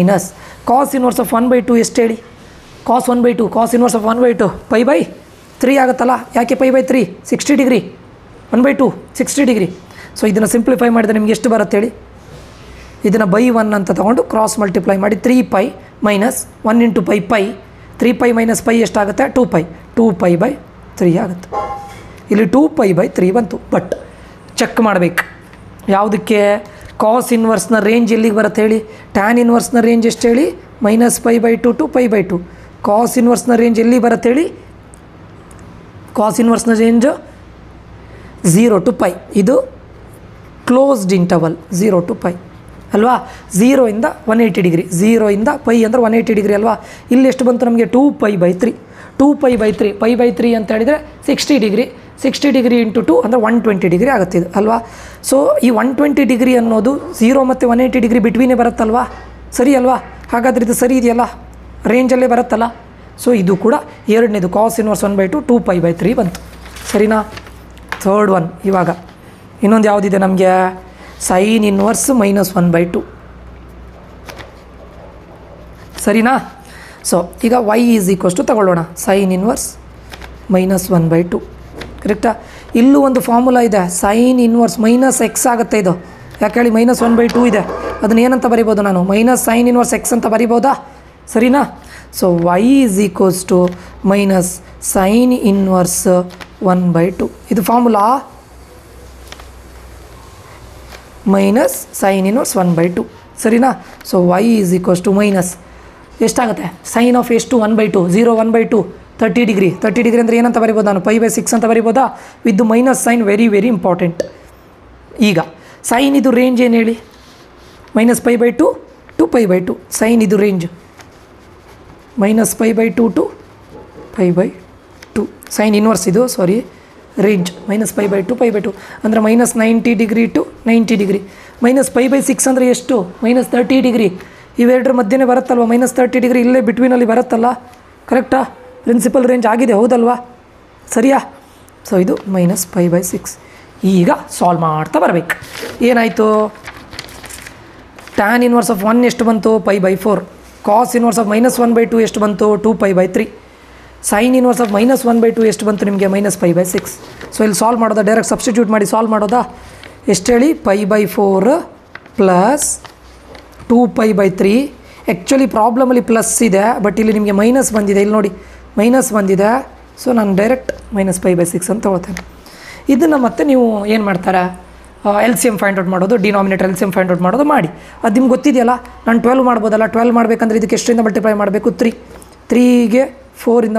- cos inverse of 1/2 ಎಷ್ಟು ಹೇಳಿ, ಕಾಸ್ 1/2, ಕಾಸ್ ಇನ್ವರ್ಸ್ ಆಫ್ 1/2 π/3 ಆಗುತ್ತಲ್ಲ. ಯಾಕೆ π/3, 60 ಡಿಗ್ರಿ 1/2 60 ಡಿಗ್ರಿ. ಸೊ ಇದನ್ನು ಸಿಂಪ್ಲಿಫೈ ಮಾಡಿದರೆ ನಿಮ್ಗೆ ಎಷ್ಟು ಬರುತ್ತೆ ಹೇಳಿ? ಇದನ್ನು ಬೈ 1 ಅಂತ ತೊಗೊಂಡು ಕ್ರಾಸ್ ಮಲ್ಟಿಪ್ಲೈ ಮಾಡಿ 3π ಮೈನಸ್ 1 × π 3π ಮೈನಸ್ π ಎಷ್ಟಾಗುತ್ತೆ? 2π/3 ಆಗುತ್ತೆ. ಇಲ್ಲಿ 2π/3 ಬಂತು. ಬಟ್ ಚೆಕ್ ಮಾಡಬೇಕು ಯಾವುದಕ್ಕೆ? ಕಾಸ್ ಇನ್ವರ್ಸ್ನ ರೇಂಜ್ ಎಲ್ಲಿಗೆ ಬರುತ್ತೆ ಹೇಳಿ? ಟ್ಯಾನ್ ಇನ್ವರ್ಸ್ನ ರೇಂಜ್ ಎಷ್ಟು ಹೇಳಿ? -π/2 to π/2. ಕಾಸ್ ಇನ್ವರ್ಸ್ನ ರೇಂಜ್ ಎಲ್ಲಿ ಬರುತ್ತೆ ಹೇಳಿ? ಕಾಸ್ ಇನ್ವರ್ಸ್ನ ರೇಂಜ್ 0 to π. ಇದು ಕ್ಲೋಸ್ಡ್ ಇಂಟರ್ವಲ್ 0 to π ಅಲ್ವಾ? 0 ಇಂದ 180 ಡಿಗ್ರಿ, 0 ಇಂದ π ಅಂದರೆ 180 ಡಿಗ್ರಿ ಅಲ್ವಾ? ಇಲ್ಲಿ ಎಷ್ಟು ಬಂತು ನಮಗೆ? 2π/3. 2π/3 π/3 ಅಂತ ಹೇಳಿದರೆ 60 ಡಿಗ್ರಿ. 60 ಡಿಗ್ರಿ ಇಂಟು 2 ಅಂದರೆ 120 ಡಿಗ್ರಿ ಆಗುತ್ತೆ ಇದು ಅಲ್ವಾ? ಸೊ ಈ 120 ಡಿಗ್ರಿ ಅನ್ನೋದು 0 ಮತ್ತು 180 ಡಿಗ್ರಿ ಬಿಟ್ವೀನೇ ಬರುತ್ತಲ್ವಾ? ಸರಿ ಅಲ್ವಾ? ಹಾಗಾದರೆ ಇದು ಸರಿ ಇದೆಯಲ್ಲ, ರೇಂಜಲ್ಲೇ ಬರುತ್ತಲ್ಲ. ಸೊ ಇದು ಕೂಡ ಎರಡನೇದು ಕಾಸ್ ಇನ್ವರ್ಸ್ 1/2 2π/3 ಬಂತು. ಸರಿನಾ? Third one. ಇವಾಗ ಇನ್ನೊಂದು ಯಾವುದಿದೆ ನಮಗೆ? Sine inverse -1/2. ಸರಿನಾ? ಸೊ ಈಗ y = ತಗೊಳ್ಳೋಣ. ಸೈನ್ ಇನ್ವರ್ಸ್ -1/2 ಕರೆಕ್ಟಾ? ಇಲ್ಲೂ ಒಂದು ಫಾರ್ಮುಲಾ ಇದೆ. ಸೈನ್ ಇನ್ವರ್ಸ್ -x ಆಗುತ್ತೆ ಇದು. ಯಾಕೆ ಹೇಳಿ? -1/2 ಇದೆ. ಅದನ್ನ ಏನಂತ ಬರಿಬೋದು ನಾನು? ಮೈನಸ್ ಸೈನ್ ಇನ್ವರ್ಸ್ x ಅಂತ ಬರಿಬೋದಾ? ಸರಿನಾ? ಸೊ y - ಸೈನ್ ಇನ್ವರ್ಸ್ 1/2 ಇದು ಫಾರ್ಮುಲಾ. ಮೈನಸ್ ಸೈನ್ ಇನ್ವರ್ಸ್ 1/2 ಸರಿನಾ? ಸೊ y ಮೈನಸ್ ಎಷ್ಟಾಗುತ್ತೆ? ಸೈನ್ ಆಫ್ ಎಷ್ಟು? 1/2. 0 1/2 30 ಡಿಗ್ರಿ. 30 ಡಿಗ್ರಿ ಅಂದರೆ ಏನಂತ ಬರಿಬೋದು ನಾನು? π/6 ಅಂತ ಬರಿಬೋದಾ? With minus sine very very important. ಈಗ ಸೈನ್ ಇದು ರೇಂಜ್ ಏನು ಹೇಳಿ? -π/2 to π/2. ಸೈನ್ ಇದು ರೇಂಜ್ -π/2 to π/2. ಸೈನ್ ಇನ್ವರ್ಸ್ ಇದು ರೇಂಜ್ -π/2 π/2 ಅಂದರೆ -90 ಡಿಗ್ರಿ ಟು 90 ಡಿಗ್ರಿ. -π/6 ಅಂದರೆ ಎಷ್ಟು? -30 ಡಿಗ್ರಿ. ಇವೆರಡರ ಮಧ್ಯೆ ಬರುತ್ತಲ್ವ? -30 ಡಿಗ್ರಿ ಇಲ್ಲೇ ಬಿಟ್ವೀನಲ್ಲಿ ಬರುತ್ತಲ್ಲ. ಕರೆಕ್ಟಾ? ಪ್ರಿನ್ಸಿಪಲ್ ರೇಂಜ್ ಆಗಿದೆ, ಹೌದಲ್ವಾ? ಸರಿಯಾ? ಸೊ ಇದು -π/6. ಈಗ ಸಾಲ್ವ್ ಮಾಡ್ತಾ ಬರಬೇಕು. ಏನಾಯಿತು? ಟ್ಯಾನ್ ಇನ್ವರ್ಸ್ ಆಫ್ 1 ಎಷ್ಟು ಬಂತು? π/4. ಕಾಸ್ ಇನ್ವರ್ಸ್ ಆಫ್ -1/2 ಎಷ್ಟು ಬಂತು? 2π/3. ಸೈನ್ ಇನ್ವರ್ಸ್ ಆಫ್ -1/2 ಎಷ್ಟು ಬಂತು ನಿಮಗೆ? -π/6. ಸೊ ಇಲ್ಲಿ ಸಾಲ್ವ್ ಮಾಡೋದಾ? ಡೈರೆಕ್ಟ್ ಸಬ್ಸ್ಟಿಟ್ಯೂಟ್ ಮಾಡಿ ಸಾಲ್ವ್ ಮಾಡೋದಾ? ಎಷ್ಟು ಹೇಳಿ? π/4 ಪ್ಲಸ್ 2π/3. ಆ್ಯಕ್ಚುಲಿ ಪ್ರಾಬ್ಲಮಲ್ಲಿ ಪ್ಲಸ್ ಇದೆ, ಬಟ್ ಇಲ್ಲಿ ನಿಮಗೆ ಮೈನಸ್ ಬಂದಿದೆ. ಇಲ್ಲಿ ನೋಡಿ ಮೈನಸ್ ಬಂದಿದೆ. ಸೊ ನಾನು ಡೈರೆಕ್ಟ್ -π/6 ಅಂತ ತೊಗೊಳ್ತೇನೆ. ಇದನ್ನು ಮತ್ತೆ ನೀವು ಏನು ಮಾಡ್ತಾರೆ? LCM ಫೈಂಡ್ ಔಟ್ ಮಾಡೋದು, ಡಿನಾಮಿನೇಟರ್ LCM ಫೈಂಡ್ ಔಟ್ ಮಾಡೋದು ಮಾಡಿ. ಅದು ನಿಮ್ಗೆ ಗೊತ್ತಿದೆಯಲ್ಲ. ನಾನು 12 ಮಾಡ್ಬೋದಲ್ಲ. 12 ಮಾಡಬೇಕಂದ್ರೆ ಇದಕ್ಕೆ ಎಷ್ಟರಿಂದ ಮಲ್ಟಿಪ್ಲೈ ಮಾಡಬೇಕು? 3. 3ಗೆ 4ಇಂದ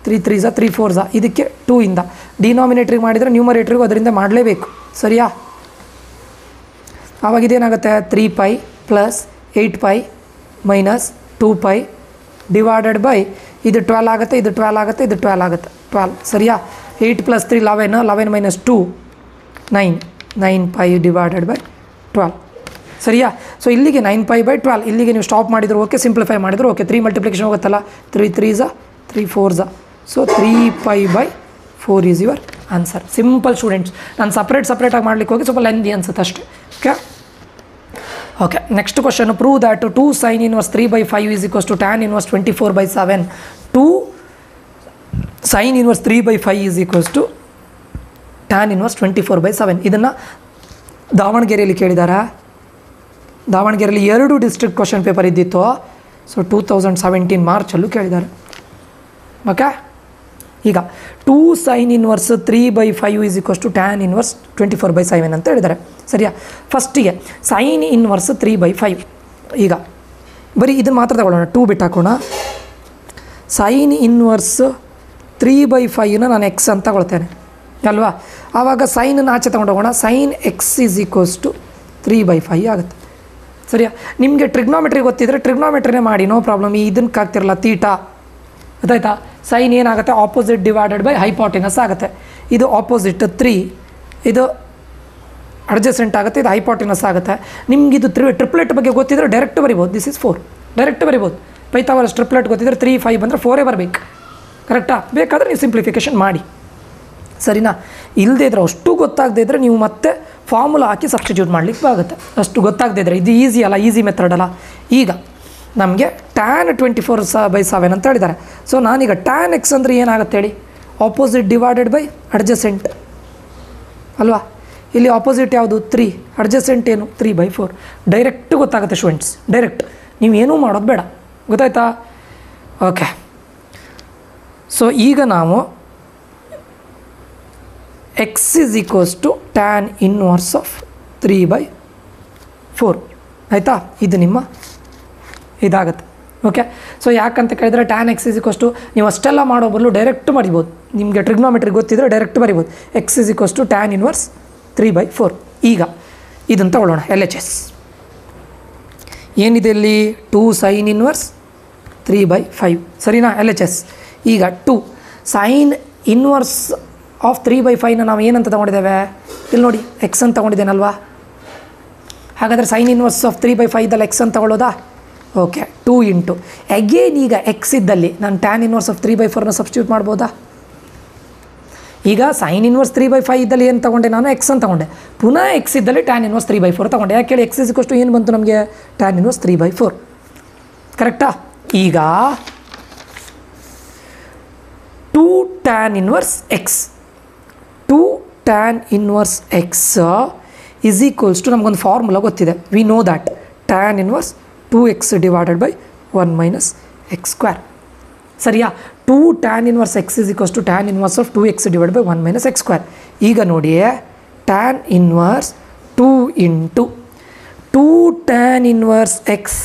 3 3s 3 4s. ಇದಕ್ಕೆ 2ಇಂದ ಡಿನಾಮಿನೇಟ್ರಿಗೆ ಮಾಡಿದರೆ ನ್ಯೂಮರೇಟ್ರಿಗೂ ಅದರಿಂದ ಮಾಡಲೇಬೇಕು. ಸರಿಯಾ? ಆವಾಗ ಇದೇನಾಗುತ್ತೆ? 3π ಪ್ಲಸ್ 8π ಮೈನಸ್ 2π ಡಿವೈಡೆಡ್ ಬೈ ಇದು 12 ಆಗುತ್ತೆ, ಇದು 12 ಆಗುತ್ತೆ, ಇದು 12 ಆಗುತ್ತೆ. 12 ಸರಿಯಾ? 8 + 3 11, 11 - 2 9, 9π ಡಿವೈಡೆಡ್ ಬೈ 12. ಸರಿಯಾ? ಸೊ ಇಲ್ಲಿಗೆ 9π/12. ಇಲ್ಲಿಗೆ ನೀವು ಸ್ಟಾಪ್ ಮಾಡಿದ್ರು ಓಕೆ, ಸಿಂಪ್ಲಿಫೈ ಮಾಡಿದ್ರು ಓಕೆ. 3 ಮಲ್ಟಿಪ್ಲಿಕೇಶನ್ ಹೋಗುತ್ತಲ್ಲ, 3 3s 3 4s. So 3π/4 is your answer. Simple students. ನಾನು ಸಪ್ರೇಟಾಗಿ ಮಾಡ್ಲಿಕ್ಕೆ ಹೋಗಿ ಸ್ವಲ್ಪ ಲೆಂದಿ ಅನ್ಸುತ್ತೆ ಅಷ್ಟೇ. Okay next question. Prove that 2 sin inverse 3/5 is equals to tan inverse 24/7. 2 sin inverse 3/5 is equals to tan inverse 24/7. ಇದನ್ನು ದಾವಣಗೆರೆಯಲ್ಲಿ ಕೇಳಿದ್ದಾರೆ. ದಾವಣಗೆರೆಯಲ್ಲಿ 2 ಡಿಸ್ಟ್ರಿಕ್ಟ್ ಕ್ವಶನ್ ಪೇಪರ್ ಇದ್ದಿತ್ತು. ಸೊ 2017 ಮಾರ್ಚಲ್ಲೂ ಕೇಳಿದ್ದಾರೆ. ಓಕೆ ಈಗ 2 sin inverse 3/5 is equals to tan inverse 24/7 ಅಂತ ಹೇಳಿದ್ದಾರೆ. ಸರಿಯಾ? ಫಸ್ಟಿಗೆ sin inverse 3/5. ಈಗ ಬರೀ ಇದನ್ನು ಮಾತ್ರ ತಗೊಳ್ಳೋಣ, 2 ಬಿಟ್ಟು ಹಾಕೋಣ. sin inverse 3/5ನ ನಾನು x ಅಂತ ತಗೊಳ್ತೇನೆ ಅಲ್ವಾ? ಆವಾಗ ಸೈನನ್ನು ಆಚೆ ತೊಗೊಂಡೋಗೋಣ. sin x is equals to 3/5 ಆಗುತ್ತೆ. ಸರಿಯಾ? ನಿಮಗೆ ಟ್ರಿಗ್ನೋಮೆಟ್ರಿ ಗೊತ್ತಿದ್ದರೆ ಟ್ರಿಗ್ನೋಮೆಟ್ರಿನೇ ಮಾಡಿ, ನೋ ಪ್ರಾಬ್ಲಮ್. ಇದನ್ನು ಕಾಗ್ತಿರಲ್ಲ ತೀಟಾ, ಗೊತ್ತಾಯ್ತಾ? ಸೈನ್ ಏನಾಗುತ್ತೆ? ಆಪೋಸಿಟ್ ಡಿವೈಡೆಡ್ ಬೈ ಹೈಪಾಟಿನಸ್ ಆಗುತ್ತೆ. ಇದು ಆಪೋಸಿಟ್ 3, ಇದು ಅಡ್ಜಸೆಂಟ್ ಆಗುತ್ತೆ, ಇದು ಹೈಪಾಟಿನಸ್ ಆಗುತ್ತೆ. ನಿಮಗಿದು ಟ್ರಿಪ್ಲೆಟ್ ಬಗ್ಗೆ ಗೊತ್ತಿದ್ದರೆ ಡೈರೆಕ್ಟ್ ಬರಿಬೋದು. ದಿಸ್ ಇಸ್ 4 ಡೈರೆಕ್ಟ್ ಬರಿಬೋದು. ಪೈಥಾಗರಸ್ ಟ್ರಿಪ್ಲೆಟ್ ಗೊತ್ತಿದ್ದರೆ 3 5 ಬಂದರೆ 4 ಬರಬೇಕು. ಕರೆಕ್ಟಾ? ಬೇಕಾದರೆ ನೀವು ಸಿಂಪ್ಲಿಫಿಕೇಷನ್ ಮಾಡಿ. ಸರಿನಾ? ಇಲ್ಲದೇ ಇದ್ದರೆ, ಅಷ್ಟು ಗೊತ್ತಾಗದೇ ಇದ್ದರೆ ನೀವು ಮತ್ತೆ ಫಾರ್ಮುಲಾ ಹಾಕಿ ಸಬ್ಸ್ಟಿಟ್ಯೂಟ್ ಮಾಡಲಿಕ್ಕೆ ಆಗುತ್ತೆ. ಅಷ್ಟು ಗೊತ್ತಾಗದೇ ಇದ್ದರೆ ಇದು ಈಸಿ ಅಲ್ಲ, ಈಸಿ ಮೆಥಡ್ ಅಲ್ಲ. ಈಗ ನಮಗೆ tan 24/7 ಅಂತ ಹೇಳಿದ್ದಾರೆ. ಸೊ ನಾನೀಗ tan x ಅಂದರೆ ಏನಾಗುತ್ತೆ ಹೇಳಿ? Opposite divided by adjacent. ಅಲ್ವಾ. ಇಲ್ಲಿ ಆಪೋಸಿಟ್ ಯಾವುದು 3, ಅಡ್ಜಸೆಂಟ್ ಏನು 3/4. ಡೈರೆಕ್ಟ್ ಗೊತ್ತಾಗುತ್ತೆ ಸ್ಟೂಡೆಂಟ್ಸ್, ಡೈರೆಕ್ಟ್, ನೀವೇನೂ ಮಾಡೋದು ಬೇಡ, ಗೊತ್ತಾಯ್ತಾ. ಓಕೆ, ಸೊ ಈಗ ನಾವು x is equals to tan inverse of 3/4 ಆಯಿತಾ. ಇದು ನಿಮ್ಮ ಇದಾಗುತ್ತೆ. ಓಕೆ, ಸೊ ಯಾಕಂತ ಕೇಳಿದರೆ tan x is equals to, ನೀವು ಅಷ್ಟೆಲ್ಲ ಮಾಡೋ ಬದಲು ಡೈರೆಕ್ಟ್ ಬರಿಬೋದು. ನಿಮಗೆ ಟ್ರಿಗ್ನೋಮೆಟ್ರಿ ಗೊತ್ತಿದ್ದರೆ ಡೈರೆಕ್ಟ್ ಬರಿಬೋದು. X is equals to tan inverse 3/4. ಈಗ ಇದನ್ನು ತಗೊಳ್ಳೋಣ, LHS ಏನಿದೆ ಇಲ್ಲಿ 2 ಸೈನ್ ಇನ್ವರ್ಸ್ 3/5 ಸರಿನಾ. LHS ಈಗ 2 ಸೈನ್ ಇನ್ವರ್ಸ್ ಆಫ್ 3/5ನ ನಾವು ಏನಂತ ತೊಗೊಂಡಿದ್ದೇವೆ, ಇಲ್ಲಿ ನೋಡಿ ಎಕ್ಸ್ ಅಂತ ತೊಗೊಂಡಿದ್ದೇನಲ್ವಾ. ಹಾಗಾದರೆ ಸೈನ್ ಇನ್ವರ್ಸ್ ಆಫ್ 3/5ದಲ್ಲಿ ಎಕ್ಸ್ ಅಂತ ತಗೊಳ್ಳೋದಾ. ಓಕೆ, 2 ಇಂಟು ಅಗೇನ್ ಈಗ ಎಕ್ಸ್ ಇದ್ದಲ್ಲಿ ನಾನು ಟ್ಯಾನ್ ಇನ್ವರ್ಸ್ ಆಫ್ 3/4ನ ಸಬ್ಸ್ಟಿಟ್ಯೂಟ್ ಮಾಡ್ಬೋದಾ. ಈಗ ಸೈನ್ ಇನ್ವರ್ಸ್ 3/5 ಇದ್ದಲ್ಲಿ ಏನು ತೊಗೊಂಡೆ ನಾನು, ಎಕ್ಸ್ ಅಂತ ತೊಗೊಂಡೆ. ಪುನಃ ಎಕ್ಸ್ ಇದ್ದಲ್ಲಿ ಟ್ಯಾನ್ ಇನ್ವರ್ಸ್ 3/4 ತೊಗೊಂಡೆ. ಯಾಕೆ ಹೇಳಿ, ಎಕ್ಸ್ ಇಸ್ಕೊಷ್ಟು ಏನು ಬಂತು ನಮಗೆ, ಟ್ಯಾನ್ ಇನ್ವರ್ಸ್ 3/4 ಕರೆಕ್ಟಾ. ಈಗ 2 tan inverse x, 2 tan inverse x is equals to, ನಮಗೊಂದು ಫಾರ್ಮುಲಾ ಗೊತ್ತಿದೆ, we know that tan inverse 2x divided by 1 - x². ಸರಿಯಾ. 2 tan inverse x is equals to tan inverse of 2x divide by 1 - x². ಈಗ ನೋಡಿ tan inverse 2 into 2 tan inverse x,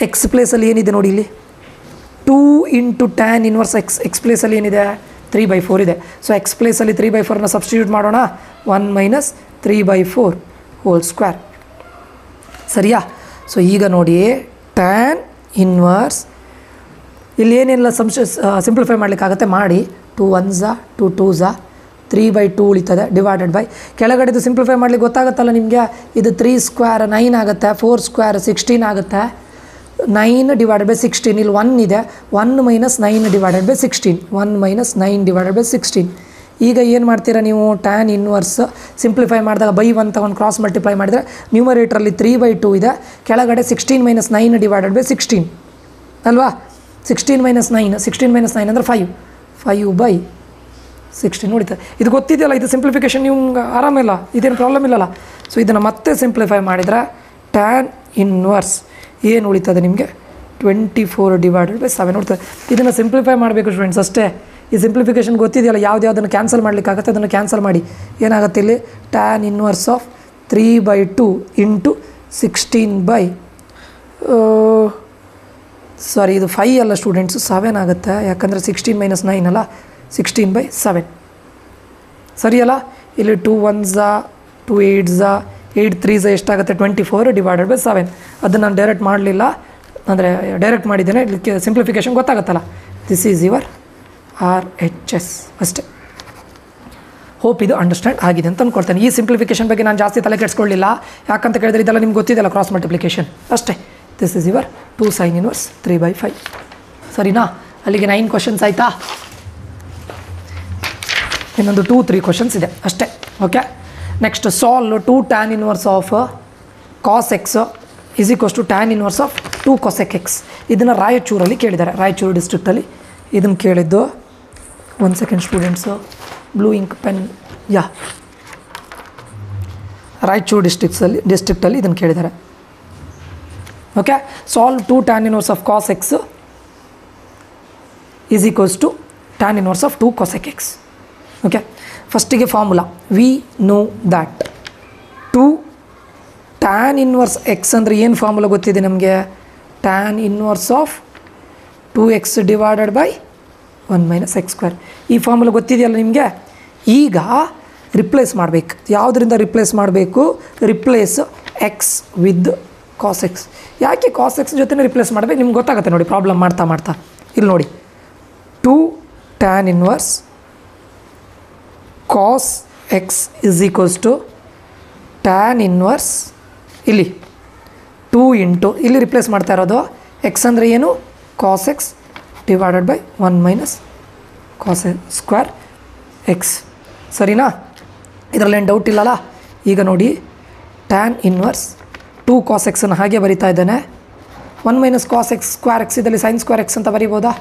x ಪ್ಲೇಸಲ್ಲಿ ಏನಿದೆ ನೋಡಿ ಇಲ್ಲಿ 2 into tan inverse x, x ಪ್ಲೇಸಲ್ಲಿ ಏನಿದೆ 3/4 ಇದೆ. ಸೊ ಎಕ್ಸ್ ಪ್ಲೇಸಲ್ಲಿ 3/4ನ ಸಬ್ಸ್ಟಿಟ್ಯೂಟ್ ಮಾಡೋಣ, 1 - 3/4 ಹೋಲ್ ಸ್ಕ್ವೇರ್ ಸರಿಯಾ. ಸೊ ಈಗ ನೋಡಿ ಟ್ಯಾನ್ ಇನ್ವರ್ಸ್ ಇಲ್ಲಿ ಏನೆಲ್ಲ ಸಿಂಪ್ಲಿಫೈ ಮಾಡಲಿಕ್ಕಾಗತ್ತೆ ಮಾಡಿ, 2 1s 2 2s 3/2 ಉಳಿತದೆ ಡಿವೈಡೆಡ್ ಬೈ ಕೆಳಗಡೆದು ಸಿಂಪ್ಲಿಫೈ ಮಾಡಲಿಕ್ಕೆ ಗೊತ್ತಾಗುತ್ತಲ್ಲ ನಿಮಗೆ, ಇದು 3² 9 ಆಗುತ್ತೆ, 4² 16 ಆಗುತ್ತೆ, 9 ಡಿವೈಡೆಡ್ ಬೈ 16, ಇಲ್ಲಿ 1 ಇದೆ, 1 - 9 ಡಿವೈಡೆಡ್ ಬೈ 16, 1 - 9 ಡಿವೈಡೆಡ್ ಬೈ 16. ಈಗ ಏನು ಮಾಡ್ತೀರಾ ನೀವು, ಟ್ಯಾನ್ ಇನ್ವರ್ಸ್ ಸಿಂಪ್ಲಿಫೈ ಮಾಡಿದಾಗ ಬೈ 1 ತಗೊಂಡು ಕ್ರಾಸ್ ಮಲ್ಟಿಪ್ಲೈ ಮಾಡಿದರೆ ನ್ಯೂಮರೇಟ್ರಲ್ಲಿ 3/2 ಇದೆ, ಕೆಳಗಡೆ 16 - 9 ಡಿವೈಡೆಡ್ ಬೈ 16 ಅಲ್ವಾ. 16 - 9, 16 - 9 ಅಂದರೆ 5, 5/16 ನೋಡಿತಾರೆ. ಇದು ಗೊತ್ತಿದೆಯಲ್ಲ, ಇದು ಸಿಂಪ್ಲಿಫಿಕೇಷನ್ ನಿಮ್ಗೆ ಆರಾಮಿಲ್ಲ, ಇದೇನು ಪ್ರಾಬ್ಲಮ್ ಇಲ್ಲಲ್ಲ. ಸೊ ಇದನ್ನು ಮತ್ತೆ ಸಿಂಪ್ಲಿಫೈ ಮಾಡಿದರೆ ಟ್ಯಾನ್ ಇನ್ವರ್ಸ್ ಏನು ಉಳಿತದೆ ನಿಮಗೆ 24 ಡಿವೈಡೆಡ್ ಬೈ 7 ಉಳಿತದೆ. ಇದನ್ನು ಸಿಂಪ್ಲಿಫೈ ಮಾಡಬೇಕು ಸ್ಟೂಡೆಂಟ್ಸ್ ಅಷ್ಟೇ. ಈ ಸಿಂಪ್ಲಿಫಿಕೇಷನ್ ಗೊತ್ತಿದೆಯಲ್ಲ, ಯಾವುದನ್ನು ಕ್ಯಾನ್ಸಲ್ ಮಾಡಲಿಕ್ಕಾಗತ್ತೆ ಅದನ್ನು ಕ್ಯಾನ್ಸಲ್ ಮಾಡಿ. ಏನಾಗುತ್ತೆ ಇಲ್ಲಿ ಟ್ಯಾನ್ ಇನ್ವರ್ಸ್ ಆಫ್ 3/2 ಇಂಟು 16 ಸಾರಿ ಇದು 5 ಅಲ್ಲ ಸ್ಟೂಡೆಂಟ್ಸು 7 ಆಗುತ್ತೆ, ಯಾಕಂದರೆ 16 - 9 ಅಲ್ಲ, 16/7 ಸರಿಯಲ್ಲ. ಇಲ್ಲಿ 2 1s 2 8s 8 3s ಎಷ್ಟಾಗುತ್ತೆ 24 ಡಿವೈಡೆಡ್ ಬೈ 7. ಅದನ್ನು ನಾನು ಡೈರೆಕ್ಟ್ ಮಾಡಲಿಲ್ಲ, ಅಂದರೆ ಡೈರೆಕ್ಟ್ ಮಾಡಿದ್ದೇನೆ, ಇಲ್ಲಿ ಸಿಂಪ್ಲಿಫಿಕೇಷನ್ ಗೊತ್ತಾಗುತ್ತಲ್ಲ. ದಿಸ್ ಈಸ್ ಯುವರ್ RHS ಅಷ್ಟೇ. ಹೋಪ್ ಇದು ಅಂಡರ್ಸ್ಟ್ಯಾಂಡ್ ಆಗಿದೆ ಅಂತ ಅಂದ್ಕೊಳ್ತೇನೆ. ಈ ಸಿಂಪ್ಲಿಫಿಕೇಷನ್ ಬಗ್ಗೆ ನಾನು ಜಾಸ್ತಿ ತಲೆ ಕೆಡಿಸ್ಕೊಳ್ಳಿಲ್ಲ, ಯಾಕಂತ ಕೇಳಿದ್ರೆ ಇದೆಲ್ಲ ನಿಮ್ಗೆ ಗೊತ್ತಿದೆಯಲ್ಲ, ಕ್ರಾಸ್ ಮಲ್ಟಿಪ್ಲಿಕೇಷನ್ ಅಷ್ಟೇ. This is your 2 sine inverse 3/5 ಸರಿನಾ. ಅಲ್ಲಿಗೆ 9 ಕ್ವಶನ್ಸ್ ಆಯಿತಾ, ಇನ್ನೊಂದು 2-3 ಕ್ವಶನ್ಸ್ ಇದೆ ಅಷ್ಟೇ. Okay, next solve 2 tan inverse of cos x is equals to tan inverse of 2 cosec x. ಇದನ್ನು ರಾಯಚೂರಲ್ಲಿ ಕೇಳಿದ್ದಾರೆ, ರಾಯಚೂರು ಡಿಸ್ಟ್ರಿಕ್ಟಲ್ಲಿ ಇದನ್ನು ಕೇಳಿದ್ದು. 1 second students, blue ink pen, yeah Raichur ಡಿಸ್ಟ್ರಿಕ್ಟಲ್ಲಿ ಇದನ್ನು ಕೇಳಿದ್ದಾರೆ. Okay, solve 2 tan inverse of cos x is equals to tan inverse of 2 cosec x. Okay, ಫಸ್ಟಿಗೆ formula, we know that 2 tan inverse x ಅಂದರೆ ಏನು ಫಾರ್ಮುಲಾ ಗೊತ್ತಿದೆ ನಮಗೆ, tan inverse of 2x divided by 1 - x². ಈ formula ಗೊತ್ತಿದೆಯಲ್ಲ ನಿಮಗೆ. ಈಗ replace ಮಾಡಬೇಕು, ಯಾವುದರಿಂದ ರಿಪ್ಲೇಸ್ ಮಾಡಬೇಕು, replace x with cos x. ಯಾಕೆ ಕಾಸ್ ಎಕ್ಸ್ ಜೊತೆ ರಿಪ್ಲೇಸ್ ಮಾಡಬೇಕು ನಿಮ್ಗೆ ಗೊತ್ತಾಗುತ್ತೆ ನೋಡಿ, ಪ್ರಾಬ್ಲಮ್ ಮಾಡ್ತಾ ಮಾಡ್ತಾ. ಇಲ್ಲಿ ನೋಡಿ 2 tan inverse cos x is equals to tan inverse, ಇಲ್ಲಿ 2 ಇಂಟು ಇಲ್ಲಿ ರಿಪ್ಲೇಸ್ ಮಾಡ್ತಾ ಇರೋದು ಎಕ್ಸ್ ಅಂದರೆ ಏನು, cos x divided by 1 - cos square x ಸರಿನಾ. ಇದರಲ್ಲೇನು ಡೌಟ್ ಇಲ್ಲಲ್ಲ. ಈಗ ನೋಡಿ ಟ್ಯಾನ್ ಇನ್ವರ್ಸ್ 2 ಕಾಸ್ ಎಕ್ಸನ್ನು ಹಾಗೆ ಬರಿತಾ ಇದ್ದಾನೆ, 1 - ಕಾಸ್ ಎಕ್ಸ್ ಸ್ಕ್ವೇರ್ ಎಕ್ಸ್ ಇದರಲ್ಲಿ ಸೈನ್ ಸ್ಕ್ವೇರ್ ಎಕ್ಸ್ ಅಂತ ಬರಿಬೋದಾ.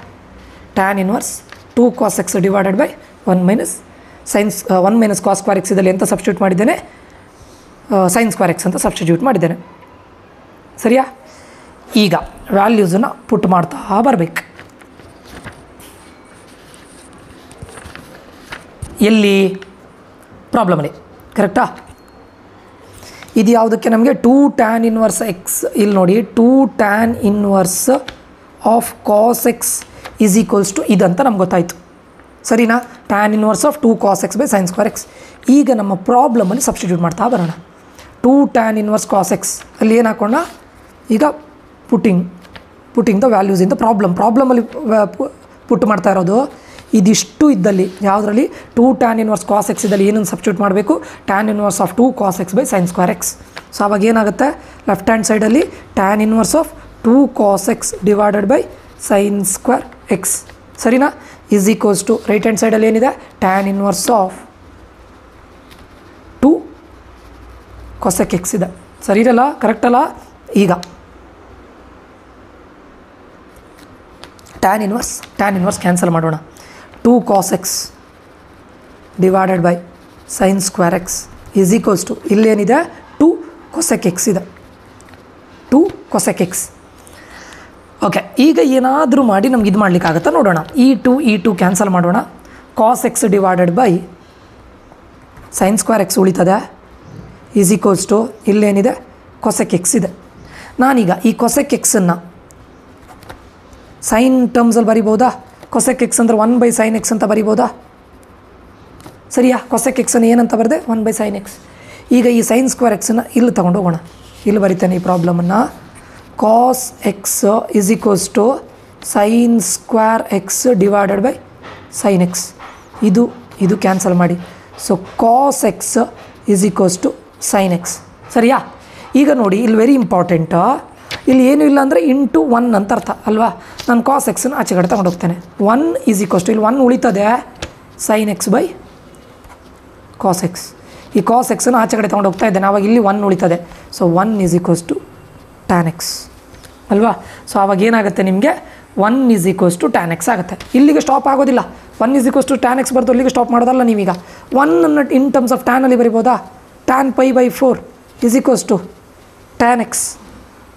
Tan inverse 2 cos x divided by 1 - sines 1 minus cos square x ಇದರಲ್ಲಿ ಎಂತ ಸಬ್ಸ್ಟಿಟ್ಯೂಟ್ ಮಾಡಿದ್ದೇನೆ, ಸೈನ್ ಸ್ಕ್ವೇರ್ ಎಕ್ಸ್ ಅಂತ ಸಬ್ಸ್ಟಿಟ್ಯೂಟ್ ಮಾಡಿದ್ದೇನೆ. ಸರಿಯಾ? ಈಗ ವ್ಯಾಲ್ಯೂಸನ್ನು ಪುಟ್ ಮಾಡ್ತಾ ಬರಬೇಕು. ಎಲ್ಲಿ? ಪ್ರಾಬ್ಲಮಲ್ಲಿ. ಕರೆಕ್ಟಾ? ಇದು ಯಾವುದಕ್ಕೆ ನಮಗೆ 2 tan ಇನ್ವರ್ಸ್ ಎಕ್ಸ್, ಇಲ್ಲಿ ನೋಡಿ 2 tan inverse of cos x is equals to ಇದಂತ ನಮ್ಗೆ ಗೊತ್ತಾಯಿತು. ಸರಿನಾ? tan inverse of 2 cos x by sine square x. ಈಗ ನಮ್ಮ ಪ್ರಾಬ್ಲಮಲ್ಲಿ ಸಬ್ಸ್ಟಿಟ್ಯೂಟ್ ಮಾಡ್ತಾ ಬರೋಣ. 2 tan ಇನ್ವರ್ಸ್ ಕಾಸ್ ಎಕ್ಸ್ ಅಲ್ಲಿ ಏನು ಹಾಕೋಣ, ಈಗ putting the values in the ಪ್ರಾಬ್ಲಮಲ್ಲಿ ಪುಟ್ ಮಾಡ್ತಾ ಇರೋದು ಇದಿಷ್ಟು ಇದ್ದಲ್ಲಿ, ಯಾವುದರಲ್ಲಿ 2 tan ಇನ್ವರ್ಸ್ ಕಾಸ್ ಎಕ್ಸ್ ಇದ್ದಲ್ಲಿ ಏನನ್ನು ಸಬ್ಸ್ಟಿಟ್ಯೂಟ್ ಮಾಡಬೇಕು, tan inverse of 2 cos x by sine square x. So ಅವಾಗ ಏನಾಗುತ್ತೆ, ಲೆಫ್ಟ್ ಹ್ಯಾಂಡ್ ಸೈಡಲ್ಲಿ tan inverse of 2 cos x divided by sine square x. ಸರಿನಾ? Is equals to right hand ಸೈಡಲ್ಲಿ ಏನಿದೆ, tan inverse of 2 cosec x ಇದೆ. ಸರಿ ಇರಲ್ಲ? Correct ಅಲ್ಲ? ಈಗ ಟ್ಯಾನ್ ಇನ್ವರ್ಸ್ ಕ್ಯಾನ್ಸಲ್ ಮಾಡೋಣ. 2 cos x divided by sine square x is equals to ಇಲ್ಲೇನಿದೆ 2 cosec x ಇದೆ, 2 cosec x. ಓಕೆ, ಈಗ ಏನಾದರೂ ಮಾಡಿ ನಮ್ಗೆ ಇದು ಮಾಡಲಿಕ್ಕಾಗತ್ತಾ ನೋಡೋಣ. ಈ ಟು ಕ್ಯಾನ್ಸಲ್ ಮಾಡೋಣ. Cos x divided by sine square x ಉಳಿತದೆ ಈಸ್ ಈಕ್ವಲ್ಸ್ ಟು ಇಲ್ಲೇನಿದೆ ಕೊಸೆಕ್ ಎಕ್ಸ್ ಇದೆ. ನಾನೀಗ ಈ ಕೊಸೆಕ್ ಎಕ್ಸನ್ನು ಸೈನ್ ಟರ್ಮ್ಸಲ್ಲಿ ಬರಿಬೋದಾ? ಕೊಸೆಕ್ ಎಕ್ಸ್ ಅಂದರೆ 1 ಬೈ ಸೈನ್ ಎಕ್ಸ್ ಅಂತ ಬರಿಬೋದಾ? ಸರಿಯಾ? ಕೊಸೆಕ್ ಎಕ್ಸನ್ನು ಏನಂತ ಬರೆದೆ, 1 ಬೈ ಸೈನ್ ಎಕ್ಸ್. ಈಗ ಈ ಸೈನ್ ಸ್ಕ್ವೇರ್ ಎಕ್ಸನ್ನು ಇಲ್ಲಿ ತೊಗೊಂಡು ಹೋಗೋಣ. ಇಲ್ಲಿ ಬರಿತೇನೆ ಈ ಪ್ರಾಬ್ಲಮನ್ನು. Cos x is equals to sine square x divided by sine x. ಇದು ಕ್ಯಾನ್ಸಲ್ ಮಾಡಿ. So cos x is equals to sine x. ಸರಿಯಾ? ಈಗ ನೋಡಿ, ಇಲ್ಲಿ ವೆರಿ ಇಂಪಾರ್ಟೆಂಟ್, ಇಲ್ಲಿ ಏನೂ ಇಲ್ಲ ಅಂದರೆ ಇಂಟು 1 ಅಂತ ಅರ್ಥ ಅಲ್ವಾ? ನಾನು ಕಾಸ್ ಎಕ್ಸನ್ನು ಆಚೆ ಕಡೆ ತಗೊಂಡು ಹೋಗ್ತೇನೆ. 1 ಈಸ್ ಈಕ್ವಲ್ಸ್ ಟು ಇಲ್ಲಿ 1 ಉಳಿತದೆ sine x by cos x. ಈ ಕಾಸ್ ಎಕ್ಸನ್ನು ಆಚೆ ಕಡೆ ತೊಗೊಂಡು ಹೋಗ್ತಾ ಇದ್ದೇನೆ, ಆವಾಗ ಇಲ್ಲಿ 1 ಉಳಿತದೆ. So 1 is equals to tan x ಅಲ್ವಾ? ಸೊ ಆವಾಗ ಏನಾಗುತ್ತೆ ನಿಮಗೆ, 1 is equals to tan x ಆಗುತ್ತೆ. ಇಲ್ಲಿಗೆ ಸ್ಟಾಪ್ ಆಗೋದಿಲ್ಲ. 1 is equals to tan x ಬರ್ದು ಅಲ್ಲಿಗೆ ಸ್ಟಾಪ್ ಮಾಡೋದಲ್ಲ ನೀವೀಗ. 1 ಅನ್ನು ಇನ್ ಟರ್ಮ್ಸ್ ಆಫ್ ಟ್ಯಾನಲ್ಲಿ ಬರಿಬೋದಾ? Tan pi by 4 is equals to tan x.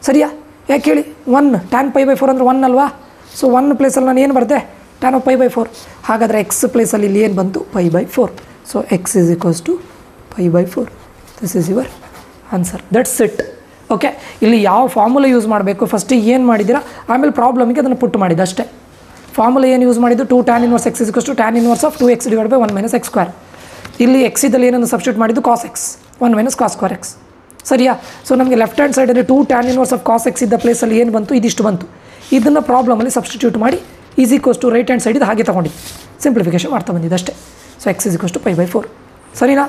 ಸರಿಯಾ? ಯಾಕೆ ಹೇಳಿ? 1 ಟ್ಯಾನ್ ಪೈ ಬೈ 4 ಅಂದರೆ 1 ಅಲ್ವಾ? ಸೊ 1 ಪ್ಲೇಸಲ್ಲಿ ನಾನು ಏನು ಬರೆದೆ, ಟ್ಯಾನ್ ಆಫ್ ಪೈ ಬೈ 4. ಹಾಗಾದರೆ ಎಕ್ಸ್ ಪ್ಲೇಸಲ್ಲಿ ಇಲ್ಲಿ ಏನು ಬಂತು, pi by 4. So x is equals to pi by 4. This is your answer. That's it. Okay, ಇಲ್ಲಿ ಯಾವ ಫಾರ್ಮುಲಾ ಯೂಸ್ ಮಾಡಬೇಕು, ಫಸ್ಟಿಗೆ ಏನು ಮಾಡಿದ್ದೀರಾ, ಆಮೇಲೆ ಪ್ರಾಬ್ಲಮಿಗೆ ಅದನ್ನು ಪುಟ್ ಮಾಡಿದ್ದು ಅಷ್ಟೇ. ಫಾರ್ಮುಲಾ ಏನು ಯೂಸ್ ಮಾಡಿದ್ದು, 2 tan inverse x is to tan inverse of 2x divide by 1 minus x square. ಇಲ್ಲಿ ಎಕ್ಸ್ ಇದ್ದಲ್ಲಿ ಏನನ್ನು ಸಬ್ಸ್ಟಿಟ್ಯೂಟ್ ಮಾಡಿದ್ದು, cos x 1 minus cos square x. ಸರಿಯಾ? ಸೊ ನಮಗೆ ಲೆಫ್ಟ್ ಹ್ಯಾಂಡ್ ಸೈಡಲ್ಲಿ 2 tan inverse of cos x ಇದ್ದ ಪ್ಲೇಸಲ್ಲಿ ಏನು ಬಂತು, ಇದಿಷ್ಟು ಬಂತು. ಇದನ್ನು ಪ್ರಾಬ್ಲಮಲ್ಲಿ ಸಬ್ಸ್ಟಿಟ್ಯೂಟ್ ಮಾಡಿ is equals to right hand side ಇದು ಹಾಗೆ ತೊಗೊಂಡಿದ್ದು, ಸಿಂಪ್ಲಿಫಿಕೇಶನ್ ಮಾಡ್ತಾ ಬಂದಿದ್ದು ಅಷ್ಟೇ. So x is equals to pi by 4. ಸರಿನಾ?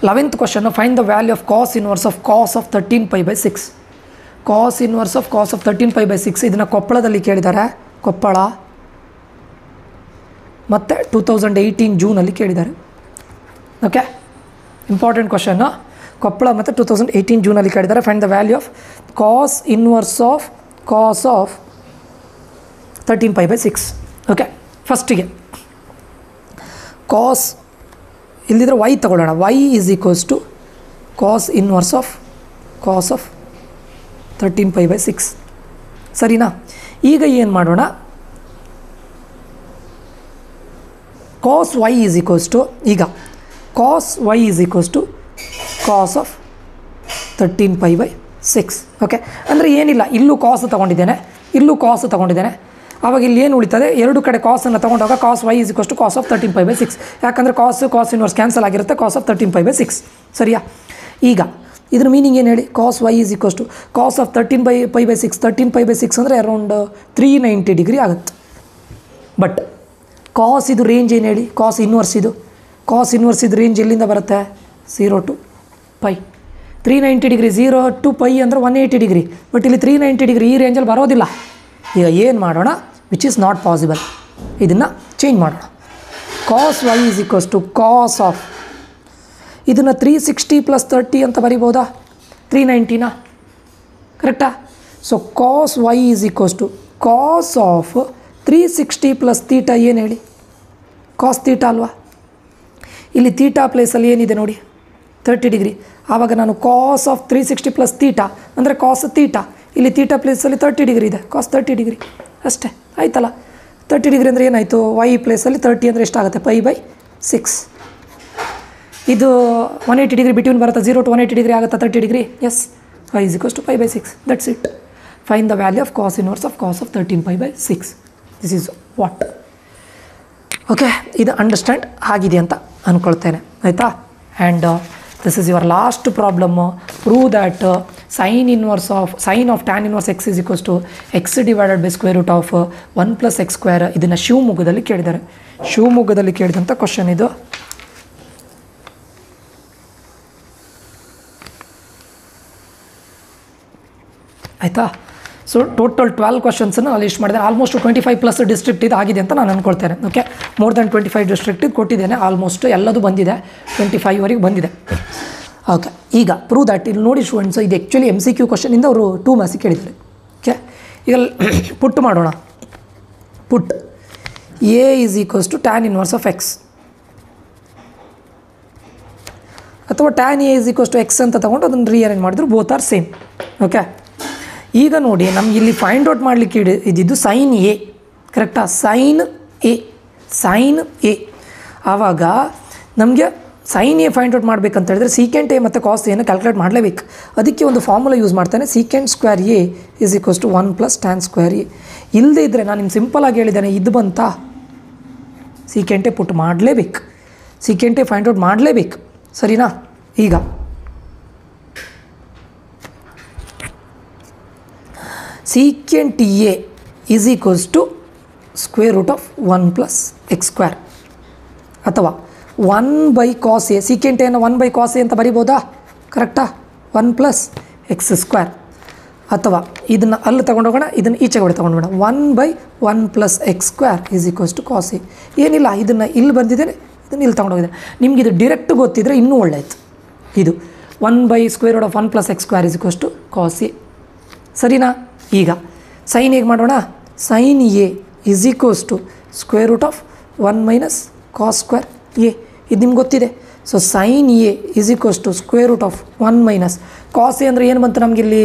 11th question, find the value of cos inverse of cos of 13 pi by 6. Cos inverse of cos of 13 pi by 6 ಇದನ್ನು ಕೊಪ್ಪಳದಲ್ಲಿ ಕೇಳಿದ್ದಾರೆ. ಕೊಪ್ಪಳ ಮತ್ತು 2018 ಜೂನಲ್ಲಿ ಕೇಳಿದ್ದಾರೆ. Okay, important question. ಕೊಪ್ಪಳ ಮತ್ತು 2018 ಜೂನಲ್ಲಿ ಕೇಳಿದ್ದಾರೆ. Find the value of cos inverse of cos of 13 pi by 6. Okay, ಫಸ್ಟಿಗೆ ಕಾಸ್ ಇಲ್ಲಿದ್ರೆ ವೈ ತಗೊಳ್ಳೋಣ. Y is equals to cos inverse of cos of 13 pi by 6. ಸರಿನಾ? ಈಗ ಏನು ಮಾಡೋಣ, cos y is equals to, ಈಗ cos y is equals to cos of 13 pi by 6. Okay, ಅಂದರೆ ಏನಿಲ್ಲ, ಇಲ್ಲೂ ಕಾಸು ತೊಗೊಂಡಿದ್ದೇನೆ, ಇಲ್ಲೂ ಕಾಸು ತೊಗೊಂಡಿದ್ದೇನೆ. ಆವಾಗ ಇಲ್ಲಿ ಏನು ಉಳಿತದೆ, ಎರಡು ಕಡೆ ಕಾಸನ್ನು ತೊಗೊಂಡಾಗ cos y is equals to cos of 13 pi by 6. ಯಾಕಂದರೆ ಕಾಸ್ ಇನ್ವರ್ಸ್ ಕ್ಯಾನ್ಸಲ್ ಆಗಿರುತ್ತೆ, ಕಾಸ್ ಆಫ್ 13 ಪೈ ಬೈ 6. ಸರಿಯಾ? ಈಗ ಇದ್ರ ಮೀನಿಂಗ್ ಏನು ಹೇಳಿ, cos y is equals to cos of 13 pi by 6. 13 pi by 6 ಅಂದರೆ ಅರೌಂಡ್ 390 ಡಿಗ್ರಿ ಆಗುತ್ತೆ. ಬಟ್ ಕಾಸ್ ಇದು ರೇಂಜ್ ಏನು ಹೇಳಿ, ಕಾಸ್ ಇನ್ವರ್ಸ್ ಇದು ರೇಂಜ್ ಎಲ್ಲಿಂದ ಬರುತ್ತೆ, 0 to pi. 390 degree 0 to pi ಅಂದರೆ 180 ಡಿಗ್ರಿ. ಬಟ್ ಇಲ್ಲಿ 390 ಡಿಗ್ರಿ ಈ ರೇಂಜಲ್ಲಿ ಬರೋದಿಲ್ಲ. ಈಗ ಏನು ಮಾಡೋಣ, ವಿಚ್ ಈಸ್ ನಾಟ್ ಪಾಸಿಬಲ್, ಇದನ್ನು ಚೇಂಜ್ ಮಾಡೋಣ. Cos y is equals to cos of, ಇದನ್ನು 360 ಪ್ಲಸ್ 30 ಅಂತ ಬರಿಬೋದಾ, 390ನಾ? ಕರೆಕ್ಟಾ? So cos y is equals to cos of 360 plus theta ಏನು ಹೇಳಿ, ಕಾಸ್ ತೀಟ ಅಲ್ವಾ? ಇಲ್ಲಿ ತೀಟಾ ಪ್ಲೇಸಲ್ಲಿ ಏನಿದೆ ನೋಡಿ 30 ಡಿಗ್ರಿ. ಆವಾಗ ನಾನು ಕಾಸ್ ಆಫ್ 360 ಪ್ಲಸ್ ತೀಟಾ ಅಂದರೆ ಕಾಸ್ ತೀಟಾ, ಇಲ್ಲಿ ತೀಟಾ ಪ್ಲೇಸಲ್ಲಿ 30 ಡಿಗ್ರಿ ಇದೆ, ಕಾಸ್ 30 ಡಿಗ್ರಿ ಅಷ್ಟೇ ಆಯ್ತಲ್ಲ. 30 ಡಿಗ್ರಿ ಅಂದರೆ ಏನಾಯಿತು, ವೈ ಪ್ಲೇಸಲ್ಲಿ 30 ಅಂದರೆ ಎಷ್ಟಾಗುತ್ತೆ, π/6. ಇದು 180 ಡಿಗ್ರಿ ಬಿಟ್ವೀನ್ ಬರುತ್ತೆ, 0 to 180 ಡಿಗ್ರಿ ಆಗುತ್ತಾ 30 degree, yes. y is equals to π/6, that's it. Find the value of cos inverse of cos of 13 π/6. This is what. ಓಕೆ, ಇದು ಅಂಡರ್ಸ್ಟ್ಯಾಂಡ್ ಆಗಿದೆ ಅಂತ ಅಂದ್ಕೊಳ್ತೇನೆ ಆಯಿತಾ. And this is your last problem. Prove that sine of tan inverse x is equals to x divided by square root of 1 + x². ಇದನ್ನು ಶಿವಮೊಗ್ಗದಲ್ಲಿ ಕೇಳಿದ್ದಾರೆ. ಶಿವಮೊಗ್ಗದಲ್ಲಿ ಕೇಳಿದಂಥ ಕ್ವಶನ್ ಇದು. ಆಯಿತಾ. ಸೊ ಟೋಟಲ್ 12 ಕ್ವಶನ್ಸನ್ನು ಲಿಸ್ಟ್ ಮಾಡಿದೆ. ಆಲ್ಮೋಸ್ಟ್ 25+ ಡಿಸ್ಟ್ರಿಕ್ಟ್ ಇದು ಆಗಿದೆ ಅಂತ ನಾನು ಅಂದ್ಕೊಳ್ತೇನೆ. ಓಕೆ, ಮೋರ್ ದೆನ್ 25 ಡಿಸ್ಟ್ರಿಕ್ಟ್ ಇದು ಕೊಟ್ಟಿದ್ದೇನೆ. ಆಲ್ಮೋಸ್ಟ್ ಎಲ್ಲದು ಬಂದಿದೆ, 25ವರೆಗೆ ಬಂದಿದೆ. ಓಕೆ, ಈಗ ಪ್ರೂವ್ ದ್ಯಾಟ್. ಇಲ್ಲಿ ನೋಡಿ ಸ್ಟೂಡೆಂಟ್ಸ್, ಇದು ಆ್ಯಕ್ಚುಲಿ MCQ ಕ್ವಶನಿಂದ ಅವರು 2 ಮಾರ್ಕ್ಸಿಗೆ ಕೇಳಿದ್ದಾರೆ. ಓಕೆ, ಈಗ ಪುಟ್ ಮಾಡೋಣ. Put a is equals to tan inverse of x ಅಥವಾ tan a is equals to x ಅಂತ ತೊಗೊಂಡು ಅದನ್ನು ರೀಅರೇಂಜ್ ಮಾಡಿದ್ರು, ಬೋತ್ ಆರ್ ಸೇಮ್. ಓಕೆ, ಈಗ ನೋಡಿ ನಮ್ಗೆ ಇಲ್ಲಿ ಫೈಂಡ್ ಔಟ್ ಮಾಡಲಿಕ್ಕೆ ಇದ್ದಿದ್ದು ಸೈನ್ ಎ, ಕರೆಕ್ಟಾ, ಸೈನ್ ಎ. ಆವಾಗ ನಮಗೆ ಸೈನ್ ಎ ಫೈಂಡ್ ಔಟ್ ಮಾಡಬೇಕಂತ ಹೇಳಿದ್ರೆ ಸೀಕೆಂಟ್ ಎ ಮತ್ತು ಕಾಸ್ ಎನ ಕ್ಯಾಲ್ಕುಲೇಟ್ ಮಾಡಲೇಬೇಕು. ಅದಕ್ಕೆ ಒಂದು ಫಾರ್ಮುಲಾ ಯೂಸ್ ಮಾಡ್ತಾನೆ, secant square A is equals to 1 + tan square A. ಇಲ್ಲದೇ ಇದ್ದರೆ ನಾನು ನಿಮ್ಗೆ ಸಿಂಪಲಾಗಿ ಹೇಳಿದ್ದೇನೆ, ಇದು ಬಂತಾ, ಸೀಕೆಂಟ್ ಎ ಪುಟ್ ಮಾಡಲೇಬೇಕು, ಸೀಕೆಂಟ್ ಎ ಫೈಂಡ್ ಔಟ್ ಮಾಡಲೇಬೇಕು, ಸರಿನಾ. ಈಗ secant A is equals to square root of 1 + x² ಅಥವಾ 1/cos ಎ. ಸೀಕೆಂಟ್ ಎನ 1/cos ಎ ಅಂತ ಬರಿಬೋದಾ, ಕರೆಕ್ಟಾ, 1 + x² ಅಥವಾ ಇದನ್ನು ಅಲ್ಲಿ ತೊಗೊಂಡೋಗೋಣ, ಇದನ್ನು ಈಚೆ ಕಡೆ ತೊಗೊಂಡೋಗೋಣ, 1/1 + x² is equals to cos A. ಏನಿಲ್ಲ, ಇದನ್ನು ಇಲ್ಲಿ ಬಂದಿದ್ದೇನೆ, ಇದನ್ನು ಇಲ್ಲಿ ತೊಗೊಂಡೋಗಿದ್ದೇನೆ. ನಿಮ್ಗೆ ಇದು ಡಿರೆಕ್ಟ್ ಗೊತ್ತಿದ್ದರೆ ಇನ್ನೂ ಒಳ್ಳೆಯದು. ಇದು 1/√1 + x² is equals to cos A, ಸರಿನಾ. ಈಗ ಸೈನ್ ಹೇಗೆ ಮಾಡೋಣ, sine A is equals to square root of 1 - cos square A. ಇದು ನಿಮ್ಗೆ ಗೊತ್ತಿದೆ. So sine A is equals to square root of 1 - cos A ಅಂದರೆ ಏನು ಬಂತು ನಮಗಿಲ್ಲಿ,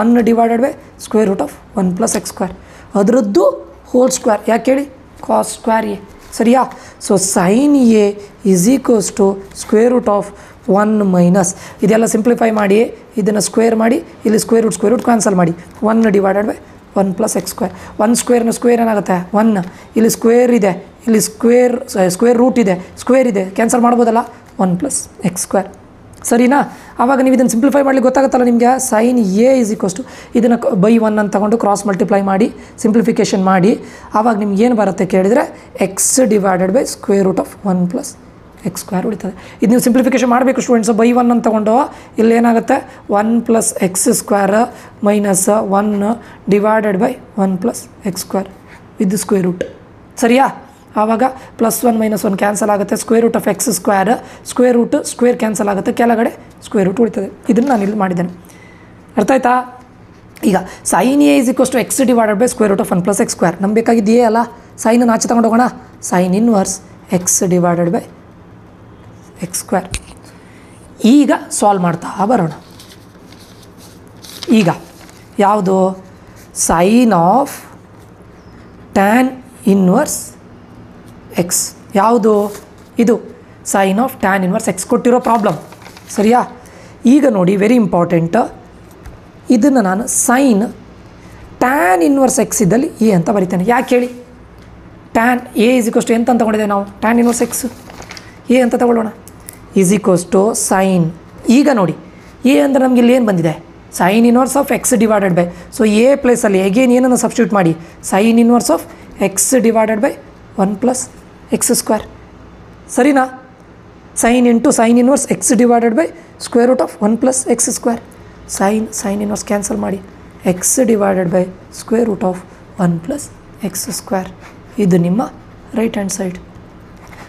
1 divided by square root of 1 + x², ಅದರದ್ದು ಹೋಲ್ ಸ್ಕ್ವೇರ್. ಯಾಕೆ ಹೇಳಿ, cos ಸ್ಕ್ವೇರ್ ಎ, ಸರಿಯಾ. So sine A is equals to square root of 1 - ಇದೆಲ್ಲ simplify ಮಾಡಿ, ಇದನ್ನು ಸ್ಕ್ವೇರ್ ಮಾಡಿ, ಇಲ್ಲಿ ಸ್ಕ್ವೇರ್ ರೂಟ್ ಕ್ಯಾನ್ಸಲ್ ಮಾಡಿ, 1 ಡಿವೈಡೆಡ್ ಬೈ 1 + x². 1 ಸ್ಕ್ವೇರ್ನ ಸ್ಕ್ವೇರ್ ಏನಾಗುತ್ತೆ 1, ಇಲ್ಲಿ ಸ್ಕ್ವೇರ್ ಇದೆ, ಇಲ್ಲಿ ಸ್ಕ್ವೇರ್ ರೂಟ್ ಇದೆ, ಸ್ಕ್ವೇರ್ ಇದೆ, ಕ್ಯಾನ್ಸಲ್ ಮಾಡ್ಬೋದಲ್ಲ, 1 + x², ಸರಿನಾ. ಆವಾಗ ನೀವು ಇದನ್ನು ಸಿಂಪ್ಲಿಫೈ ಮಾಡಲಿಕ್ಕೆ ಗೊತ್ತಾಗುತ್ತಲ್ಲ ನಿಮಗೆ. Sine A is equals to ಇದನ್ನು /1 ಅಂತ ತಗೊಂಡು ಕ್ರಾಸ್ ಮಲ್ಟಿಪ್ಲೈ ಮಾಡಿ ಸಿಂಪ್ಲಿಫಿಕೇಷನ್ ಮಾಡಿ, ಆವಾಗ ನಿಮ್ಗೆ ಏನು ಬರುತ್ತೆ ಕೇಳಿದರೆ x divided by square root of 1 + x² ಉಳಿತದೆ. ಇದು ನೀವು ಸಿಂಪ್ಲಿಫಿಕೇಷನ್ ಮಾಡಬೇಕು ಸ್ಟೂಡೆಂಟ್ಸ್. /1 ಅಂತ ತಗೊಂಡು ಇಲ್ಲಿ ಏನಾಗುತ್ತೆ 1 + x² - 1 divided by 1 + x² with square root, ಸರಿಯಾ. ಆವಾಗ +1 - 1 ಕ್ಯಾನ್ಸಲ್ ಆಗುತ್ತೆ, square root of x², square root square cancel ಆಗುತ್ತೆ, ಕೆಳಗಡೆ ಸ್ಕ್ವೇರ್ ರೂಟ್ ಉಳಿತದೆ. ಇದನ್ನು ನಾನು ಇಲ್ಲಿ ಮಾಡಿದ್ದೇನೆ, ಅರ್ಥ ಆಯ್ತಾ. ಈಗ sine A is equals to x divided by square root of 1 + x². ನಮ್ಗೆ ಬೇಕಾಗಿದ್ದು ಎ ಅಲ್ಲ, ಸೈನನ್ನು ಆಚೆ ತಗೊಂಡು ಹೋಗೋಣ, sine inverse x divided by x². ಈಗ ಸಾಲ್ವ್ ಮಾಡ್ತಾ ಬರೋಣ. ಈಗ ಯಾವುದು, sine of tan inverse x, ಯಾವುದು ಇದು, sine of tan inverse x ಕೊಟ್ಟಿರೋ ಪ್ರಾಬ್ಲಮ್, ಸರಿಯಾ. ಈಗ ನೋಡಿ ವೆರಿ ಇಂಪಾರ್ಟೆಂಟ್, ಇದನ್ನು ನಾನು ಸೈನ್ ಟ್ಯಾನ್ ಇನ್ವರ್ಸ್ ಎಕ್ಸ್ ಇದ್ದಲ್ಲಿ ಎ ಅಂತ ಬರಿತೇನೆ. ಯಾಕೆ ಹೇಳಿ, tan a is equals to ಎಂತ ಅಂತ ತಗೊಂಡಿದ್ದೇವೆ ನಾವು, ಟ್ಯಾನ್ ಇನ್ವರ್ಸ್ ಎಕ್ಸ್ ಎ ಅಂತ ತಗೊಳ್ಳೋಣ, ಈಸ್ ಈಕ್ವಲ್ಸ್ ಟು ಸೈನ್. ಈಗ ನೋಡಿ ಎ ಅಂದರೆ ನಮಗೆ ಇಲ್ಲಿ ಏನು ಬಂದಿದೆ, sine inverse of x divided by, so a ಪ್ಲೇಸಲ್ಲಿ ಅಗೇನ್ ಏನನ್ನು ಸಬ್ಸ್ಟಿಟ್ಯೂಟ್ ಮಾಡಿ, sine inverse of x divided by 1 + x², ಸರಿನಾ. Sine into sine inverse x divided by square root of 1 + x², sine inverse cancel ಮಾಡಿ, x divided by square root of 1 + x². ಇದು ನಿಮ್ಮ right hand side.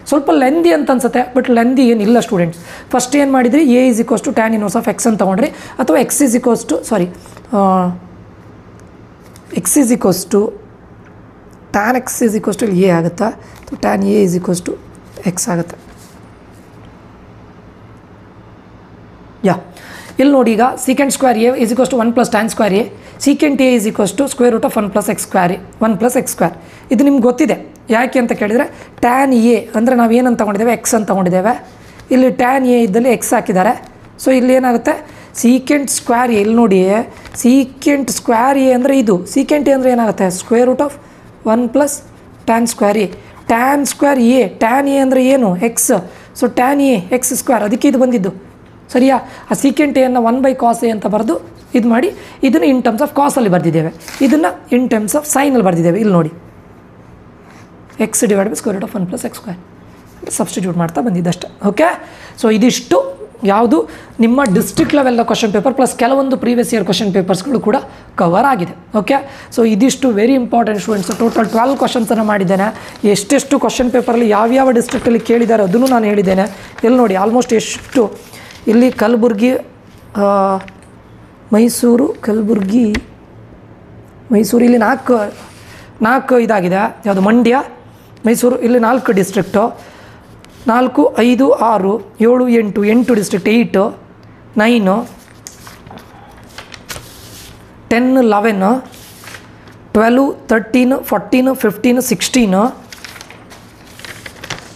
ಸ್ವಲ್ಪ lengthy ಅಂತ ಅನ್ಸುತ್ತೆ, but lengthy ಏನಿಲ್ಲ students. First ಏನು ಮಾಡಿದ್ರಿ, A is equals to tan inverse of x ಅಂತ ತೊಗೊಂಡ್ರಿ, ಅಥವಾ x is equals to tan x is equals to a ಆಗುತ್ತಾ, tan a is equals to x ಆಗುತ್ತೆ. ಇಲ್ಲಿ ನೋಡಿ ಈಗ secant square a is equals to 1 + tan square a, secant a is equals to square root of 1 + x square a, 1 + x square. ಇದು ನಿಮ್ಗೆ ಗೊತ್ತಿದೆ. ಯಾಕೆ ಅಂತ ಕೇಳಿದರೆ ಟ್ಯಾನ್ ಎ ಅಂದರೆ ನಾವು ಏನಂತ ತೊಗೊಂಡಿದ್ದೇವೆ, ಎಕ್ಸ್ ಅಂತ ತೊಗೊಂಡಿದ್ದೇವೆ. ಇಲ್ಲಿ ಟ್ಯಾನ್ ಎ ಇದ್ದಲ್ಲಿ ಎಕ್ಸ್ ಹಾಕಿದ್ದಾರೆ. ಸೊ ಇಲ್ಲಿ ಏನಾಗುತ್ತೆ, ಸೀಕೆಂಟ್ ಸ್ಕ್ವೇರ್ ಎ, ಇಲ್ಲಿ ನೋಡಿ ಸೀಕೆಂಟ್ ಸ್ಕ್ವೇರ್ ಎ ಅಂದರೆ ಇದು, ಸೀಕೆಂಟ್ ಎ ಅಂದರೆ ಏನಾಗುತ್ತೆ, square root of 1 + tan square a. Tan square a, tan a ಅಂದರೆ ಏನು, x. So tan a x square, ಅದಕ್ಕೆ ಇದು ಬಂದಿದ್ದು ಸರಿಯಾ. ಆ ಸೀಕೆಂಟ್ ಎನ್ನು 1/cos ಎ ಅಂತ ಬರೆದು ಇದು ಮಾಡಿ, ಇದನ್ನು ಇನ್ ಟರ್ಮ್ಸ್ ಆಫ್ ಕಾಸಲ್ಲಿ ಬರೆದಿದ್ದೇವೆ, ಇದನ್ನು ಇನ್ ಟರ್ಮ್ಸ್ ಆಫ್ ಸೈನಲ್ಲಿ ಬರೆದಿದ್ದೇವೆ. ಇಲ್ಲಿ ನೋಡಿ x divide by square root of 1 + x square substitute ಮಾಡ್ತಾ ಬಂದಿದ್ದಷ್ಟೇ. ಓಕೆ, ಸೊ ಇದಿಷ್ಟು ಯಾವುದು ನಿಮ್ಮ ಡಿಸ್ಟ್ರಿಕ್ಟ್ ಲೆವೆಲ್ನ ಕ್ವಶನ್ ಪೇಪರ್ ಪ್ಲಸ್ ಕೆಲವೊಂದು ಪ್ರೀವಿಯಸ್ ಇಯರ್ ಕ್ವಶನ್ ಪೇಪರ್ಸ್ಗಳು ಕೂಡ ಕವರ್ ಆಗಿದೆ. ಓಕೆ, ಸೊ ಇದಿಷ್ಟು ವೆರಿ ಇಂಪಾರ್ಟೆಂಟ್ ಸ್ಟೂಡೆಂಟ್ಸ್. ಟೋಟಲ್ 12 ಕ್ವಶನ್ಸನ್ನು ಮಾಡಿದ್ದೇನೆ. ಎಷ್ಟೆಷ್ಟು ಕ್ವಶನ್ ಪೇಪರಲ್ಲಿ ಯಾವ್ಯಾವ ಡಿಸ್ಟ್ರಿಕ್ಟಲ್ಲಿ ಕೇಳಿದ್ದಾರೆ ಅದನ್ನು ನಾನು ಹೇಳಿದ್ದೇನೆ. ಇಲ್ಲಿ ನೋಡಿ ಆಲ್ಮೋಸ್ಟ್ ಎಷ್ಟು, ಇಲ್ಲಿ ಕಲಬುರ್ಗಿ, ಮೈಸೂರು, ಕಲಬುರ್ಗಿ, ಮೈಸೂರು, ಇಲ್ಲಿ ನಾಲ್ಕು ಇದಾಗಿದೆ. ಯಾವುದು, ಮಂಡ್ಯ, ಮೈಸೂರು, ಇಲ್ಲಿ 4 ಡಿಸ್ಟ್ರಿಕ್ಟು, 4, 5, 6, 7, 8 ಡಿಸ್ಟ್ರಿಕ್ಟ್, 8, 9, 10, 11, 12, 13, 14, 15, 16,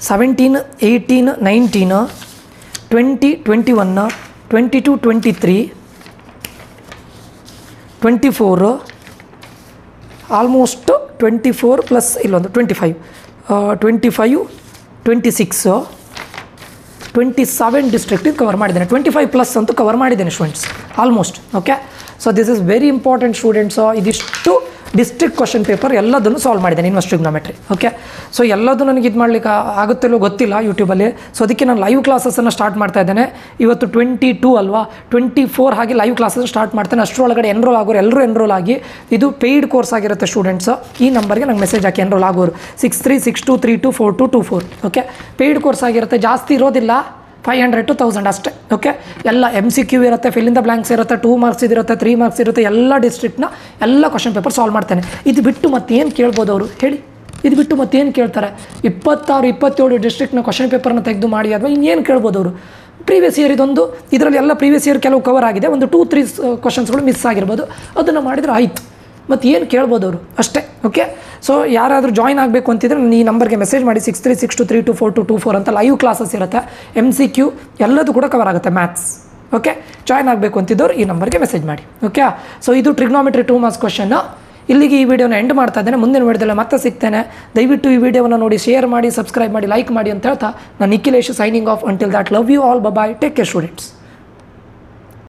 17, 18, 19, 20, 21, 22, 23, 24, ಆಲ್ಮೋಸ್ಟ್ 24 ಪ್ಲಸ್ ಇಲ್ಲೊಂದು 25, 26, 27 ಡಿಸ್ಟ್ರಿಕ್ಟಿಗೆ ಕವರ್ ಮಾಡಿದ್ದೇನೆ. 25+ ಅಂತೂ ಕವರ್ ಮಾಡಿದ್ದೇನೆ students almost. Okay, so this is very important students. ಇದಿಷ್ಟು ಡಿಸ್ಟ್ರಿಕ್ಟ್ ಕ್ವಶನ್ ಪೇಪರ್ ಎಲ್ಲದನ್ನು ಸಾಲ್ವ್ ಮಾಡಿದ್ದೇನೆ ಇನ್ವೆಸ್ಟ್ ಟ್ರಿಗ್ನೋಮೆಟ್ರಿ. ಓಕೆ, ಸೊ ಎಲ್ಲದೂ ನನಗೆ ಇದು ಮಾಡಲಿಕ್ಕೆ ಆಗುತ್ತಿಲ್ಲೋ ಗೊತ್ತಿಲ್ಲ ಯೂಟ್ಯೂಬಲ್ಲಿ. ಸೊ ಅದಕ್ಕೆ ನಾನು ಲೈವ್ ಕ್ಲಾಸಸ್ಸನ್ನು ಸ್ಟಾರ್ಟ್ ಮಾಡ್ತಾ ಇದ್ದೇನೆ. ಇವತ್ತು 22 ಅಲ್ವಾ, 24 ಹಾಗೆ ಲೈವ್ ಕ್ಲಾಸಸ್ ಸ್ಟಾರ್ಟ್ ಮಾಡ್ತೇನೆ. ಅಷ್ಟರೊಳಗಡೆ ಎನ್ರೋಲ್ ಆಗೋರು ಎಲ್ಲರೂ ಎನ್ರೋಲ್ ಆಗಿ, ಇದು ಪೇಯ್ಡ್ ಕೋರ್ಸ್ ಆಗಿರುತ್ತೆ ಸ್ಟೂಡೆಂಟ್ಸು. ಈ ನಂಬರ್ಗೆ ನಂಗೆ ಮೆಸೇಜ್ ಹಾಕಿ ಎನ್ರೋಲ್ ಆಗೋರು 6362324224. ಓಕೆ, ಪೇಯ್ಡ್ ಕೋರ್ಸ್ ಆಗಿರುತ್ತೆ, ಜಾಸ್ತಿ ಇರೋದಿಲ್ಲ, 500 to 1000 ಅಷ್ಟೇ. ಓಕೆ, ಎಲ್ಲ MCQ ಇರುತ್ತೆ, ಫಿಲ್ ಇನ್ ದ ಬ್ಲ್ಯಾಂಕ್ಸ್ ಇರುತ್ತೆ, 2 ಮಾರ್ಕ್ಸ್ ಇರುತ್ತೆ, 3 ಮಾರ್ಕ್ಸ್ ಇರುತ್ತೆ, ಎಲ್ಲ ಡಿಸ್ಟ್ರಿಕ್ಟ್ನ ಎಲ್ಲ ಕ್ವಶನ್ ಪೇಪರ್ ಸಾಲ್ವ್ ಮಾಡ್ತೇನೆ. ಇದು ಬಿಟ್ಟು ಮತ್ತೇನು ಕೇಳ್ಬೋದು ಅವರು ಹೇಳಿ, ಇದು ಬಿಟ್ಟು ಮತ್ತೇನು ಕೇಳ್ತಾರೆ? 26, 27 ಡಿಸ್ಟ್ರಿಕ್ಟ್ನ ಕ್ವಶನ್ ಪೇಪರ್ನ ತೆಗೆದು ಮಾಡಿ ಅಥವಾ ಇನ್ನೇನು ಕೇಳ್ಬೋದು ಅವರು? ಪ್ರೀವಿಯಸ್ ಇಯರ್ ಇದೊಂದು, ಇದರಲ್ಲಿ ಎಲ್ಲ ಪ್ರೀವಿಯಸ್ ಇಯರ್ ಕೆಲವು ಕವರ್ ಆಗಿದೆ, ಒಂದು 2-3 ಕ್ವಶನ್ಸ್ಗಳು ಮಿಸ್ ಆಗಿರ್ಬೋದು, ಅದನ್ನು ಮಾಡಿದರೆ ಆಯಿತು. ಮತ್ತು ಏನು ಕೇಳ್ಬೋದು ಅವರು ಅಷ್ಟೇ. ಓಕೆ, ಸೊ ಯಾರಾದರೂ ಜಾಯ್ನ್ ಆಗಬೇಕು ಅಂತಿದ್ರೆ ಈ ನಂಬರ್ಗೆ ಮೆಸೇಜ್ ಮಾಡಿ 6362324224 ಅಂತ ಲೈವ್ ಕ್ಲಾಸಸ್ ಇರುತ್ತೆ. MCQ ಎಲ್ಲದೂ ಕೂಡ ಕವರ್ ಆಗುತ್ತೆ, ಮ್ಯಾಥ್ಸ್. ಓಕೆ, ಜಾಯ್ನ್ ಆಗಬೇಕು ಅಂತಿದ್ದವ್ರು ಈ ನಂಬರ್ಗೆ ಮೆಸೇಜ್ ಮಾಡಿ. ಓಕೆ, ಸೊ ಇದು ಟ್ರಿಗ್ನೋಮೆಟ್ರಿ 2 ಮಾರ್ಕ್ಸ್ ಕ್ವಶನ್ನು. ಇಲ್ಲಿಗೆ ಈ ವಿಡಿಯೋನ ಎಂಡ್ ಮಾಡ್ತಾ ಇದ್ದೇನೆ. ಮುಂದಿನ ವಿಡಿಯೋದಲ್ಲಿ ಮತ್ತೆ ಸಿಗ್ತೇನೆ. ದಯವಿಟ್ಟು ಈ ವಿಡಿಯೋವನ್ನು ನೋಡಿ, ಶೇರ್ ಮಾಡಿ, ಸಬ್ಸ್ಕ್ರೈಬ್ ಮಾಡಿ, ಲೈಕ್ ಮಾಡಿ ಅಂತ ಹೇಳ್ತಾ ನಾನು Nikhilesh signing off. Until that, love you all, bye, take care students.